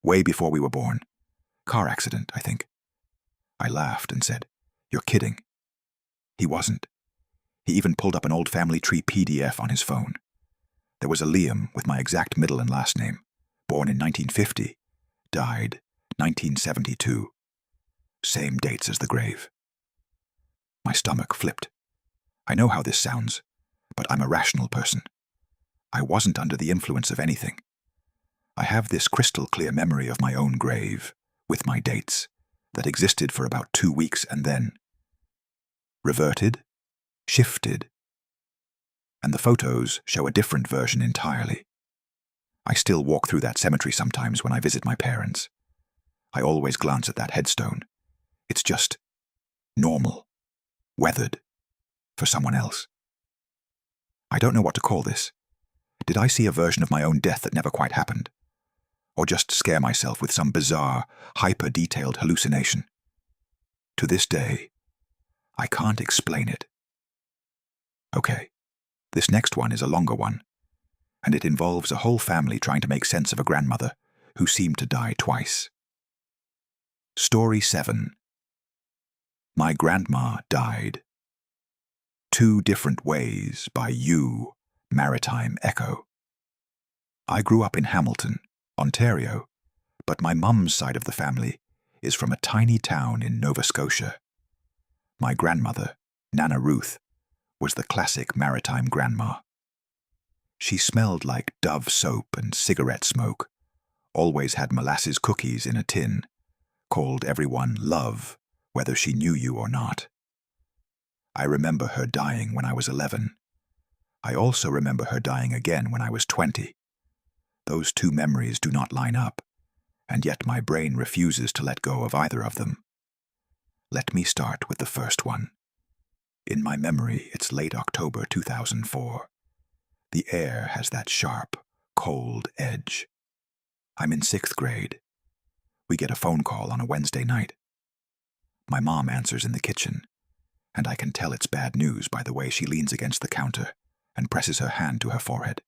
way before we were born. Car accident, I think. I laughed and said, "You're kidding." He wasn't. He even pulled up an old family tree PDF on his phone. There was a Liam with my exact middle and last name, born in 1950, died 1972. Same dates as the grave. My stomach flipped. I know how this sounds, but I'm a rational person. I wasn't under the influence of anything. I have this crystal clear memory of my own grave, with my dates, that existed for about 2 weeks and then reverted, shifted, and the photos show a different version entirely. I still walk through that cemetery sometimes when I visit my parents. I always glance at that headstone. It's just normal, weathered, for someone else. I don't know what to call this. Did I see a version of my own death that never quite happened? Or just scare myself with some bizarre, hyper-detailed hallucination? To this day, I can't explain it. Okay, this next one is a longer one, and it involves a whole family trying to make sense of a grandmother who seemed to die twice. Story 7. My grandma died. 2 Different Ways by You, Maritime Echo. I grew up in Hamilton, Ontario, but my mum's side of the family is from a tiny town in Nova Scotia. My grandmother, Nana Ruth, was the classic maritime grandma. She smelled like Dove soap and cigarette smoke, always had molasses cookies in a tin, called everyone Love, whether she knew you or not. I remember her dying when I was 11. I also remember her dying again when I was 20. Those 2 memories do not line up, and yet my brain refuses to let go of either of them. Let me start with the first one. In my memory, it's late October 2004. The air has that sharp, cold edge. I'm in 6th grade. We get a phone call on a Wednesday night. My mom answers in the kitchen, and I can tell it's bad news by the way she leans against the counter and presses her hand to her forehead.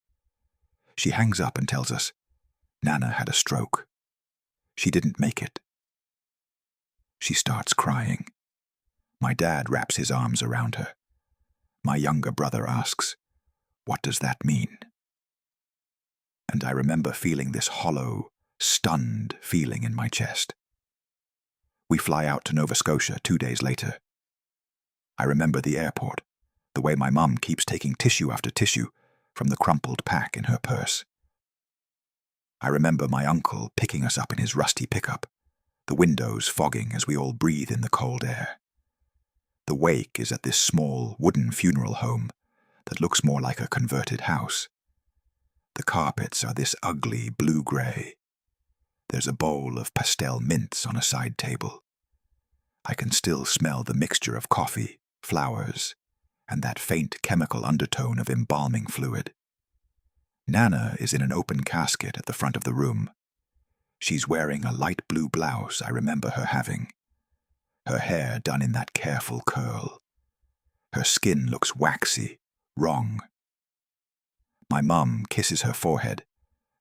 She hangs up and tells us, Nana had a stroke. She didn't make it. She starts crying. My dad wraps his arms around her. My younger brother asks, "What does that mean?" And I remember feeling this hollow, stunned feeling in my chest. We fly out to Nova Scotia 2 days later. I remember the airport, the way my mum keeps taking tissue after tissue from the crumpled pack in her purse. I remember my uncle picking us up in his rusty pickup, the windows fogging as we all breathe in the cold air. The wake is at this small wooden funeral home that looks more like a converted house. The carpets are this ugly blue-gray. There's a bowl of pastel mints on a side table. I can still smell the mixture of coffee, flowers, and that faint chemical undertone of embalming fluid. Nana is in an open casket at the front of the room. She's wearing a light blue blouse I remember her having. Her hair done in that careful curl. Her skin looks waxy, wrong. My mum kisses her forehead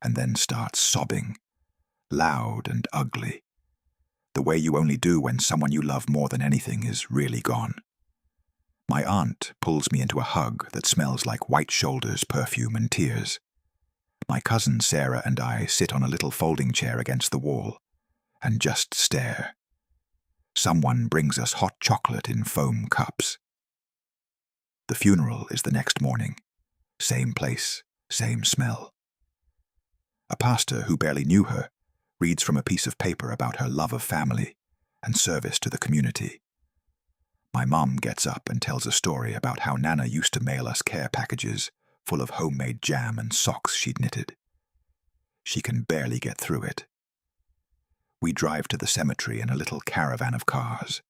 and then starts sobbing, loud and ugly, the way you only do when someone you love more than anything is really gone. My aunt pulls me into a hug that smells like white shoulders, perfume, and tears. My cousin Sarah and I sit on a little folding chair against the wall and just stare. Someone brings us hot chocolate in foam cups. The funeral is the next morning. Same place, same smell. A pastor who barely knew her reads from a piece of paper about her love of family and service to the community. My mom gets up and tells a story about how Nana used to mail us care packages full of homemade jam and socks she'd knitted. She can barely get through it. We drive to the cemetery in a little caravan of cars.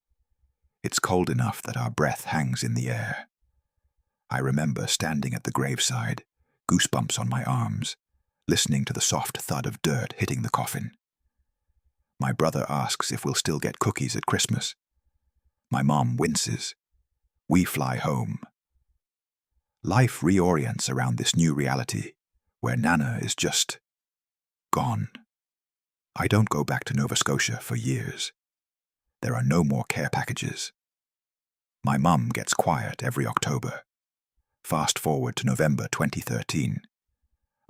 It's cold enough that our breath hangs in the air. I remember standing at the graveside, goosebumps on my arms, listening to the soft thud of dirt hitting the coffin. My brother asks if we'll still get cookies at Christmas. My mom winces. We fly home. Life reorients around this new reality, where Nana is just gone. I don't go back to Nova Scotia for years. There are no more care packages. My mum gets quiet every October. Fast forward to November 2013.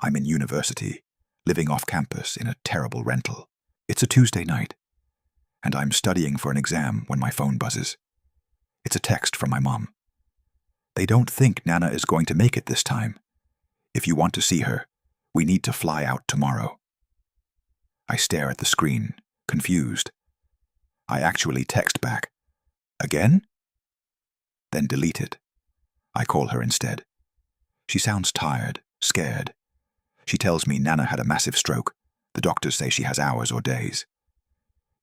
I'm in university, living off campus in a terrible rental. It's a Tuesday night, and I'm studying for an exam when my phone buzzes. It's a text from my mom. They don't think Nana is going to make it this time. If you want to see her, we need to fly out tomorrow. I stare at the screen, confused. I actually text back, "Again?" Then delete it. I call her instead. She sounds tired, scared. She tells me Nana had a massive stroke. The doctors say she has hours or days.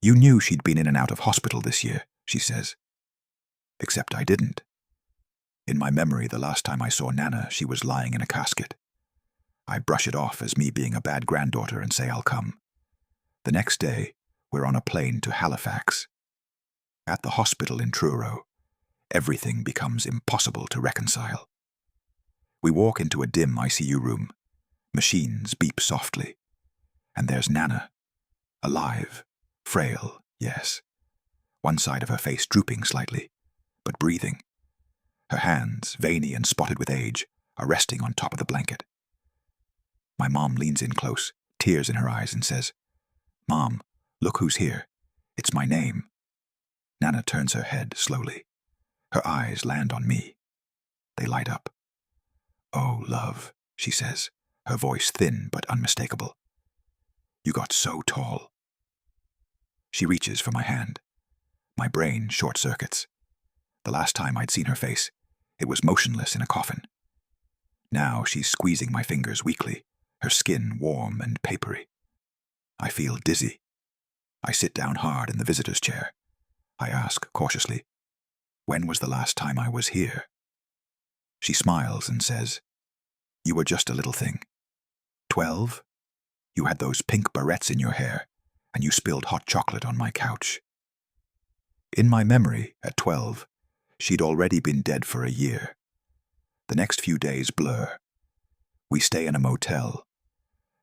"You knew she'd been in and out of hospital this year," she says. Except I didn't. In my memory, the last time I saw Nana, she was lying in a casket. I brush it off as me being a bad granddaughter and say I'll come. The next day, we're on a plane to Halifax. At the hospital in Truro, everything becomes impossible to reconcile. We walk into a dim ICU room. Machines beep softly. And there's Nana. Alive. Frail, yes. One side of her face drooping slightly, but breathing. Her hands, veiny and spotted with age, are resting on top of the blanket. My mom leans in close, tears in her eyes, and says, "Mom, look who's here. It's my name." Nana turns her head slowly. Her eyes land on me. They light up. "Oh, love," she says, her voice thin but unmistakable. "You got so tall." She reaches for my hand. My brain short-circuits. The last time I'd seen her face, it was motionless in a coffin. Now she's squeezing my fingers weakly, her skin warm and papery. I feel dizzy. I sit down hard in the visitor's chair. I ask cautiously, "When was the last time I was here?" She smiles and says, "You were just a little thing. 12? You had those pink barrettes in your hair, and you spilled hot chocolate on my couch." In my memory, at 12, she'd already been dead for a year. The next few days blur. We stay in a motel.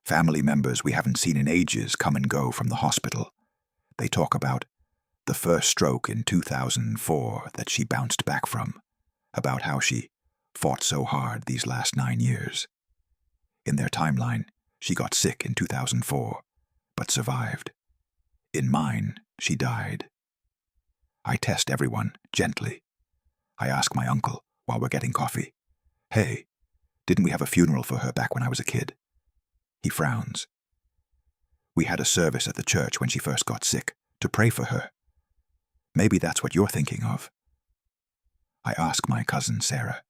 Family members we haven't seen in ages come and go from the hospital. They talk about the first stroke in 2004 that she bounced back from, about how she fought so hard these last 9 years. In their timeline, she got sick in 2004, but survived. In mine, she died. I test everyone, gently. I ask my uncle, while we're getting coffee, "Hey, didn't we have a funeral for her back when I was a kid?" He frowns. "We had a service at the church when she first got sick, to pray for her. Maybe that's what you're thinking of." I ask my cousin Sarah,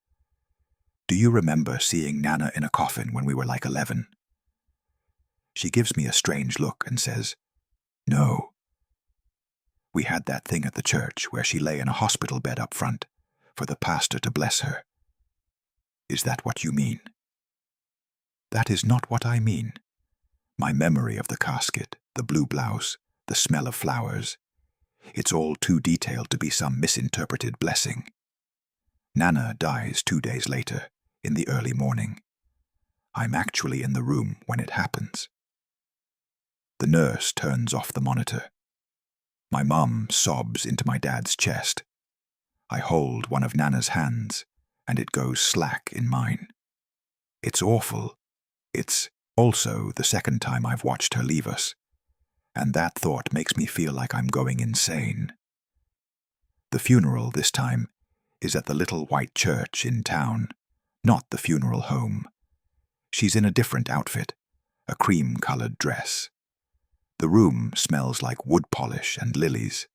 "Do you remember seeing Nana in a coffin when we were like 11? She gives me a strange look and says, "No. We had that thing at the church where she lay in a hospital bed up front, for the pastor to bless her." Is that what you mean? That is not what I mean. My memory of the casket, the blue blouse, the smell of flowers, it's all too detailed to be some misinterpreted blessing. Nana dies 2 days later, in the early morning. I'm actually in the room when it happens. The nurse turns off the monitor. My mom sobs into my dad's chest. I hold one of Nana's hands, and it goes slack in mine. It's awful. It's also the second time I've watched her leave us, and that thought makes me feel like I'm going insane. The funeral this time is at the little white church in town, not the funeral home. She's in a different outfit, a cream-colored dress. The room smells like wood polish and lilies.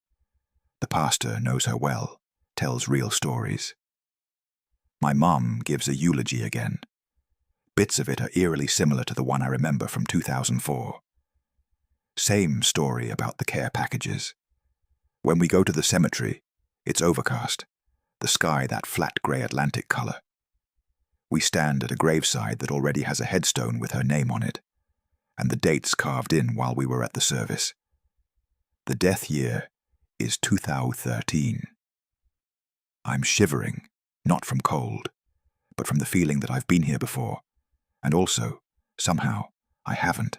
The pastor knows her well, tells real stories. My mom gives a eulogy again. Bits of it are eerily similar to the one I remember from 2004. Same story about the care packages. When we go to the cemetery, it's overcast, the sky that flat grey Atlantic colour. We stand at a graveside that already has a headstone with her name on it, and the dates carved in while we were at the service. The death year is 2013. I'm shivering, not from cold, but from the feeling that I've been here before, and also, somehow, I haven't.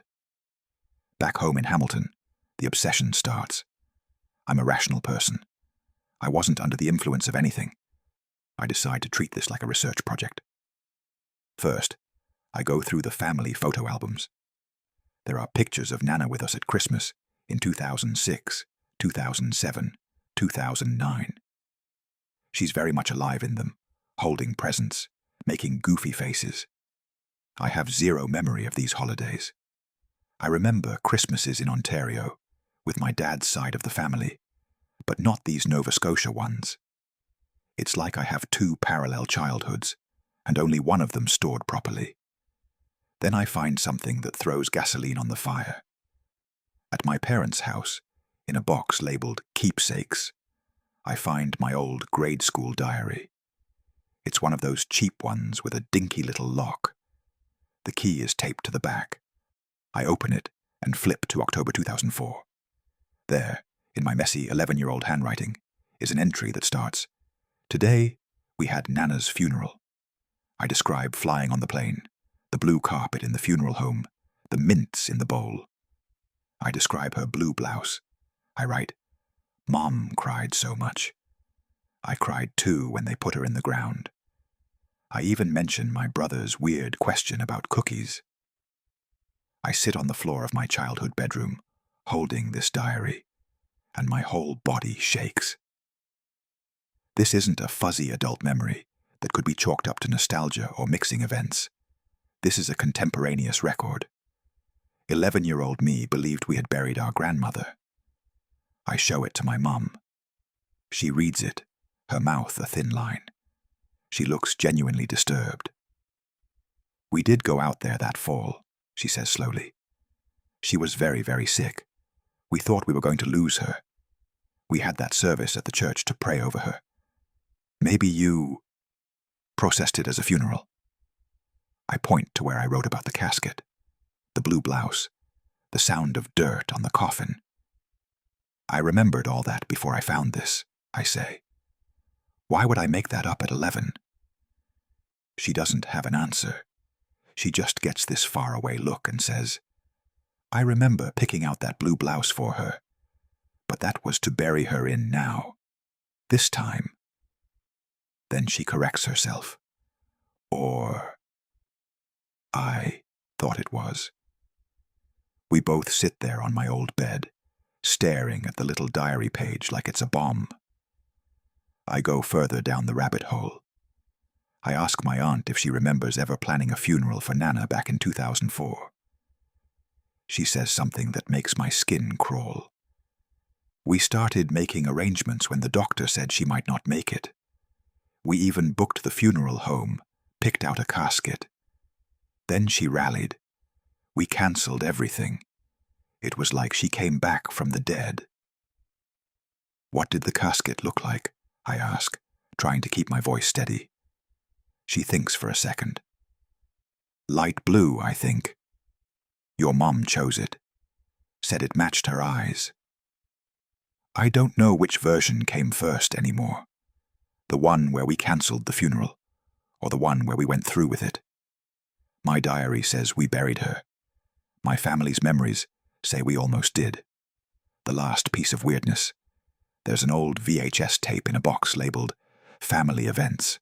Back home in Hamilton, the obsession starts. I'm a rational person. I wasn't under the influence of anything. I decide to treat this like a research project. First, I go through the family photo albums. There are pictures of Nana with us at Christmas in 2006, 2007, 2009. She's very much alive in them, holding presents, making goofy faces. I have zero memory of these holidays. I remember Christmases in Ontario, with my dad's side of the family, but not these Nova Scotia ones. It's like I have two parallel childhoods, and only one of them stored properly. Then I find something that throws gasoline on the fire. At my parents' house, in a box labeled Keepsakes, I find my old grade school diary. It's one of those cheap ones with a dinky little lock. The key is taped to the back. I open it and flip to October 2004. There, in my messy 11-year-old handwriting, is an entry that starts, "Today, we had Nana's funeral." I describe flying on the plane, the blue carpet in the funeral home, the mints in the bowl. I describe her blue blouse. I write, "Mom cried so much. I cried too when they put her in the ground." I even mention my brother's weird question about cookies. I sit on the floor of my childhood bedroom, holding this diary, and my whole body shakes. This isn't a fuzzy adult memory that could be chalked up to nostalgia or mixing events. This is a contemporaneous record. 11-year-old me believed we had buried our grandmother. I show it to my mum. She reads it, her mouth a thin line. She looks genuinely disturbed. "We did go out there that fall," she says slowly. "She was very, very sick. We thought we were going to lose her. We had that service at the church to pray over her. Maybe you processed it as a funeral." I point to where I wrote about the casket, the blue blouse, the sound of dirt on the coffin. "I remembered all that before I found this," I say. "Why would I make that up at 11? She doesn't have an answer. She just gets this faraway look and says, "I remember picking out that blue blouse for her, but that was to bury her in now. This time." Then she corrects herself. "Or I thought it was." We both sit there on my old bed, staring at the little diary page like it's a bomb. I go further down the rabbit hole. I ask my aunt if she remembers ever planning a funeral for Nana back in 2004. She says something that makes my skin crawl. "We started making arrangements when the doctor said she might not make it. We even booked the funeral home, picked out a casket. Then she rallied. We cancelled everything. It was like she came back from the dead." "What did the casket look like?" I ask, trying to keep my voice steady. She thinks for a second. "Light blue, I think. Your mom chose it. Said it matched her eyes." I don't know which version came first anymore. The one where we cancelled the funeral, or the one where we went through with it. My diary says we buried her. My family's memories say we almost did. The last piece of weirdness. There's an old VHS tape in a box labeled family events.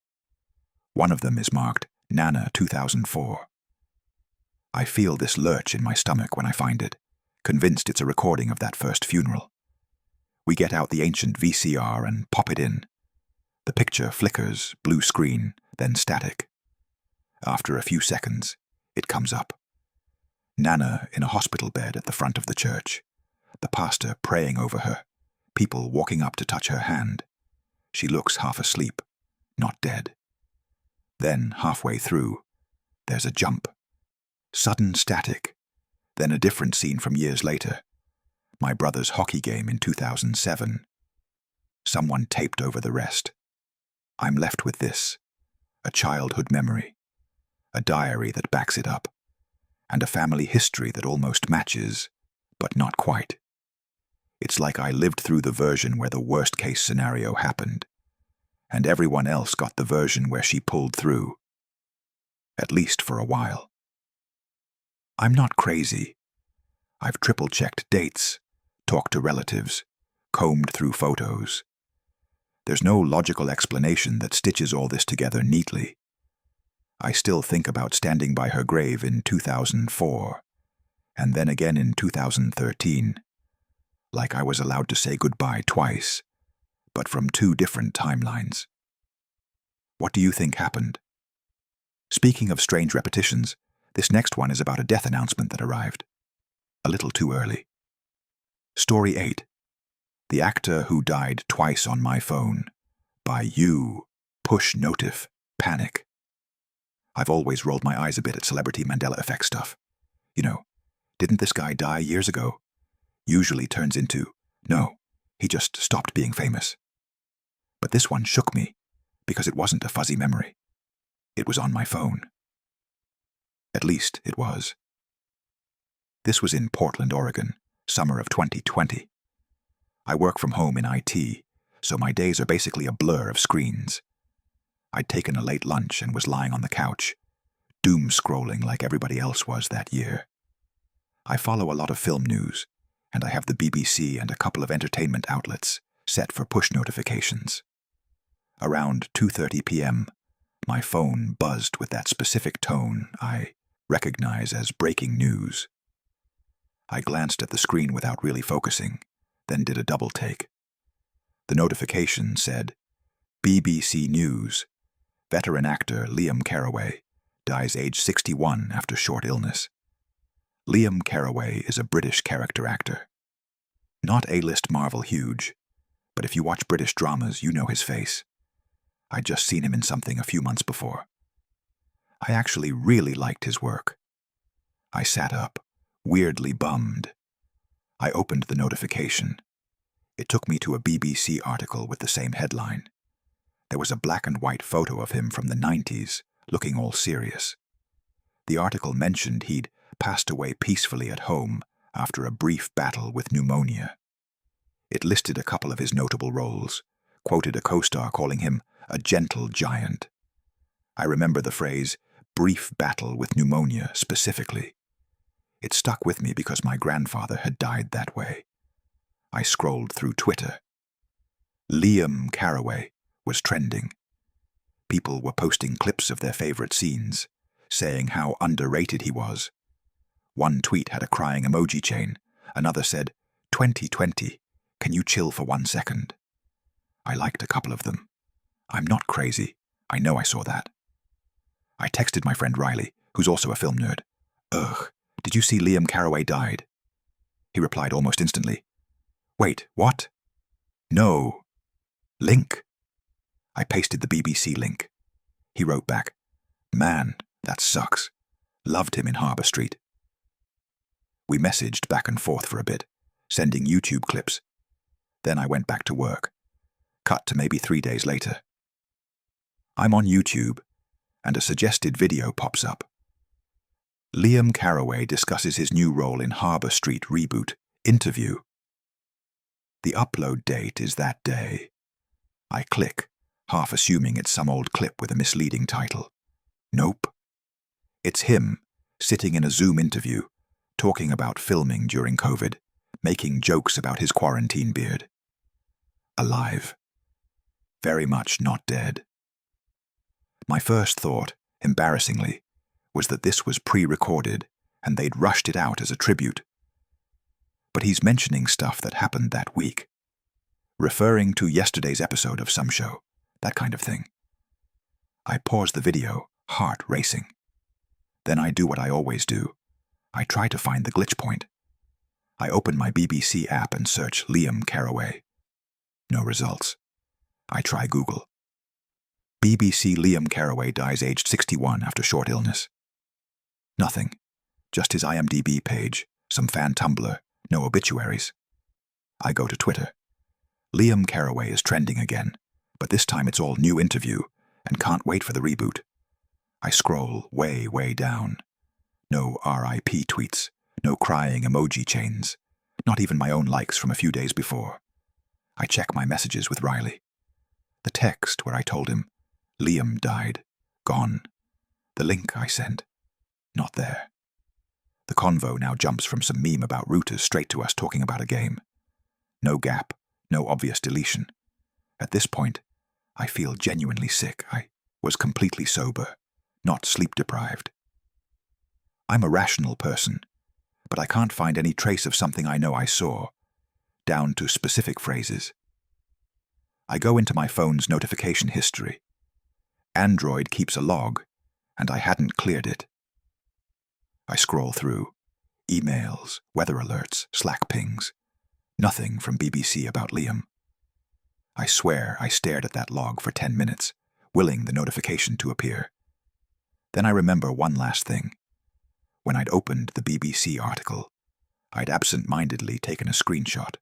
One of them is marked Nana 2004. I feel this lurch in my stomach when I find it, convinced it's a recording of that first funeral. We get out the ancient VCR and pop it in. The picture flickers, blue screen, then static. After a few seconds, it comes up. Nana in a hospital bed at the front of the church. The pastor praying over her, people walking up to touch her hand. She looks half asleep, not dead. Then, halfway through, there's a jump. Sudden static. Then a different scene from years later. My brother's hockey game in 2007. Someone taped over the rest. I'm left with this, a childhood memory, a diary that backs it up, and a family history that almost matches, but not quite. It's like I lived through the version where the worst-case scenario happened, and everyone else got the version where she pulled through. At least for a while. I'm not crazy. I've triple-checked dates, talked to relatives, combed through photos. There's no logical explanation that stitches all this together neatly. I still think about standing by her grave in 2004, and then again in 2013, like I was allowed to say goodbye twice, but from two different timelines. What do you think happened? Speaking of strange repetitions, this next one is about a death announcement that arrived. A little too early. Story 8. The actor who died twice on my phone. By you. Push notif. Panic. I've always rolled my eyes a bit at celebrity Mandela Effects stuff. You know, didn't this guy die years ago? Usually turns into, no, he just stopped being famous. But this one shook me, because it wasn't a fuzzy memory. It was on my phone. At least it was. This was in Portland, Oregon, summer of 2020. I work from home in IT, so my days are basically a blur of screens. I'd taken a late lunch and was lying on the couch, doom-scrolling like everybody else was that year. I follow a lot of film news, and I have the BBC and a couple of entertainment outlets set for push notifications. Around 2:30 p.m., my phone buzzed with that specific tone I recognize as breaking news. I glanced at the screen without really focusing, then did a double take. The notification said, BBC News, veteran actor Liam Carraway dies age 61 after short illness. Liam Carraway is a British character actor. Not A-list Marvel huge, but if you watch British dramas, you know his face. I'd just seen him in something a few months before. I actually really liked his work. I sat up, weirdly bummed. I opened the notification. It took me to a BBC article with the same headline. There was a black and white photo of him from the 90s, looking all serious. The article mentioned he'd passed away peacefully at home after a brief battle with pneumonia. It listed a couple of his notable roles, quoted a co-star calling him a gentle giant. I remember the phrase, brief battle with pneumonia, specifically. It stuck with me because my grandfather had died that way. I scrolled through Twitter. Liam Carraway was trending. People were posting clips of their favorite scenes, saying how underrated he was. One tweet had a crying emoji chain. Another said, 2020, can you chill for 1 second? I liked a couple of them. I'm not crazy. I know I saw that. I texted my friend Riley, who's also a film nerd. Ugh, did you see Liam Carraway died? He replied almost instantly. Wait, what? No. Link. I pasted the BBC link. He wrote back, man, that sucks. Loved him in Harbour Street. We messaged back and forth for a bit, sending YouTube clips. Then I went back to work. Cut to maybe 3 days later. I'm on YouTube, and a suggested video pops up. Liam Carraway discusses his new role in Harbour Street reboot, Interview. The upload date is that day. I click, half assuming it's some old clip with a misleading title. Nope. It's him, sitting in a Zoom interview, talking about filming during COVID, making jokes about his quarantine beard. Alive. Very much not dead. My first thought, embarrassingly, was that this was pre-recorded and they'd rushed it out as a tribute. But he's mentioning stuff that happened that week, referring to yesterday's episode of some show, that kind of thing. I pause the video, heart racing. Then I do what I always do. I try to find the glitch point. I open my BBC app and search Liam Caraway. No results. I try Google. BBC Liam Caraway dies aged 61 after short illness. Nothing. Just his IMDb page, some fan Tumblr, no obituaries. I go to Twitter. Liam Caraway is trending again, but this time it's all new interview and can't wait for the reboot. I scroll way, way down. No RIP tweets, no crying emoji chains, not even my own likes from a few days before. I check my messages with Riley. The text where I told him, Liam died, gone. The link I sent, not there. The convo now jumps from some meme about routers straight to us talking about a game. No gap, no obvious deletion. At this point, I feel genuinely sick. I was completely sober, not sleep-deprived. I'm a rational person, but I can't find any trace of something I know I saw, down to specific phrases. I go into my phone's notification history. Android keeps a log, and I hadn't cleared it. I scroll through. Emails, weather alerts, Slack pings. Nothing from BBC about Liam. I swear I stared at that log for 10 minutes, willing the notification to appear. Then I remember one last thing. When I'd opened the BBC article, I'd absent-mindedly taken a screenshot.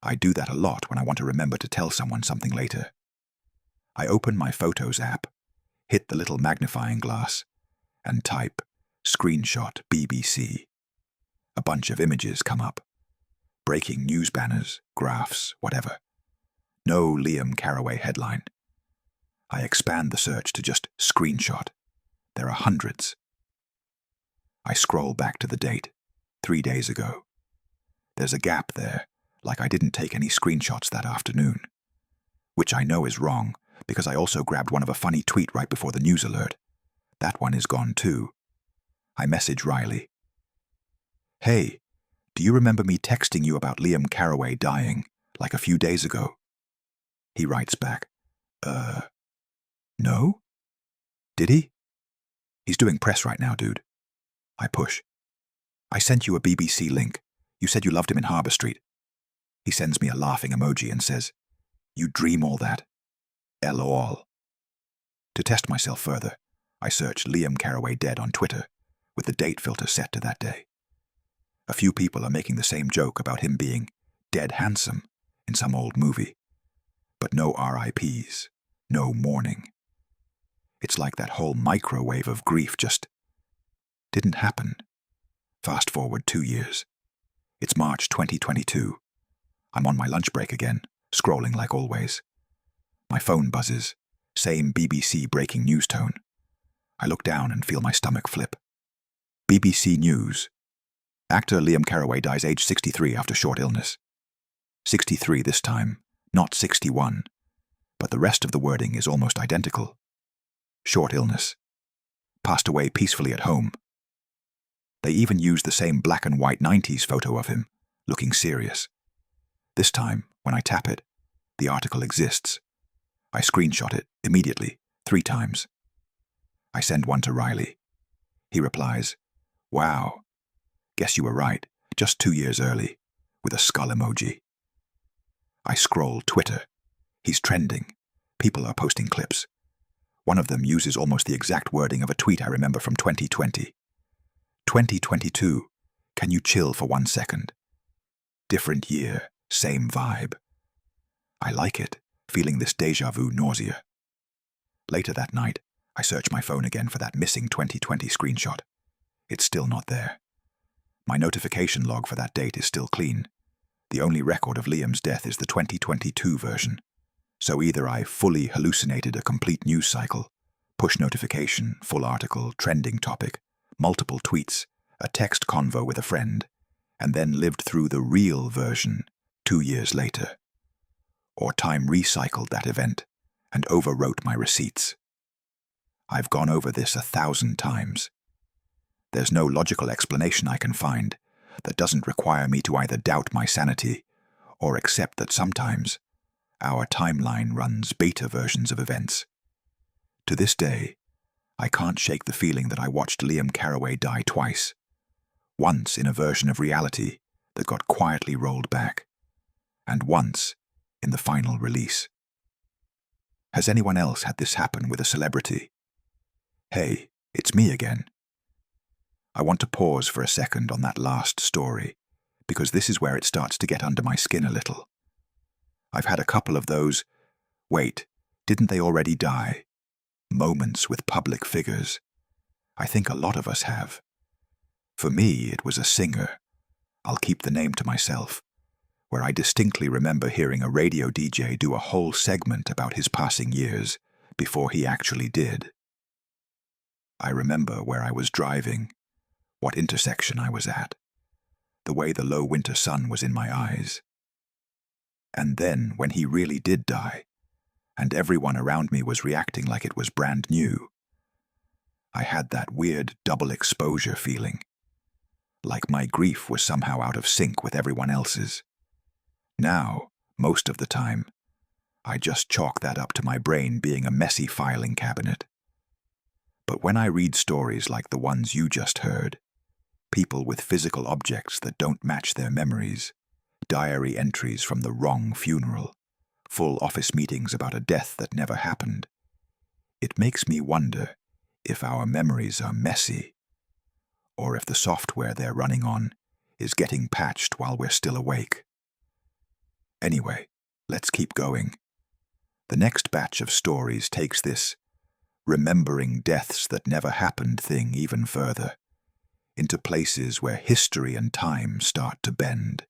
I do that a lot when I want to remember to tell someone something later. I open my Photos app, hit the little magnifying glass, and type screenshot BBC. A bunch of images come up. Breaking news banners, graphs, whatever. No Liam Caraway headline. I expand the search to just screenshot. There are hundreds. I scroll back to the date, 3 days ago. There's a gap there, like I didn't take any screenshots that afternoon. Which I know is wrong, because I also grabbed one of a funny tweet right before the news alert. That one is gone too. I message Riley. Hey, do you remember me texting you about Liam Caraway dying, like a few days ago? He writes back, no? Did he? He's doing press right now, dude. I push. I sent you a BBC link. You said you loved him in Harbour Street. He sends me a laughing emoji and says, you dream all that? LOL. To test myself further, I search Liam Caraway dead on Twitter, with the date filter set to that day. A few people are making the same joke about him being dead handsome in some old movie. But no RIPs, no mourning. It's like that whole microwave of grief just didn't happen. Fast forward 2 years. It's March 2022. I'm on my lunch break again, scrolling like always. My phone buzzes, same BBC breaking news tone. I look down and feel my stomach flip. BBC News. Actor Liam Caraway dies aged 63 after short illness. 63 this time, not 61, but the rest of the wording is almost identical. Short illness. Passed away peacefully at home. They even used the same black and white 90s photo of him, looking serious. This time, when I tap it, the article exists. I screenshot it immediately, 3 times. I send one to Riley. He replies, wow, guess you were right, just 2 years early, with a skull emoji. I scroll Twitter. He's trending. People are posting clips. One of them uses almost the exact wording of a tweet I remember from 2020. 2022, can you chill for 1 second? Different year, same vibe. I like it, feeling this deja vu nausea. Later that night, I search my phone again for that missing 2020 screenshot. It's still not there. My notification log for that date is still clean. The only record of Liam's death is the 2022 version. So either I fully hallucinated a complete news cycle, push notification, full article, trending topic, multiple tweets, a text convo with a friend, and then lived through the real version 2 years later. or time recycled that event and overwrote my receipts. I've gone over this 1,000 times. There's no logical explanation I can find that doesn't require me to either doubt my sanity or accept that sometimes our timeline runs beta versions of events. To this day, I can't shake the feeling that I watched Liam Carraway die twice. Once in a version of reality that got quietly rolled back, and once in the final release. Has anyone else had this happen with a celebrity? Hey, it's me again. I want to pause for a second on that last story, because this is where it starts to get under my skin a little. I've had a couple of those, wait, didn't they already die? Moments with public figures. I think a lot of us have. For me, it was a singer. I'll keep the name to myself, where I distinctly remember hearing a radio DJ do a whole segment about his passing years before he actually did. I remember where I was driving, what intersection I was at, the way the low winter sun was in my eyes. And then, when he really did die, and everyone around me was reacting like it was brand new, I had that weird double exposure feeling, like my grief was somehow out of sync with everyone else's. Now, most of the time, I just chalk that up to my brain being a messy filing cabinet. But when I read stories like the ones you just heard, people with physical objects that don't match their memories, diary entries from the wrong funeral, full office meetings about a death that never happened, it makes me wonder if our memories are messy, or if the software they're running on is getting patched while we're still awake. Anyway, let's keep going. The next batch of stories takes this remembering deaths that never happened thing even further, into places where history and time start to bend.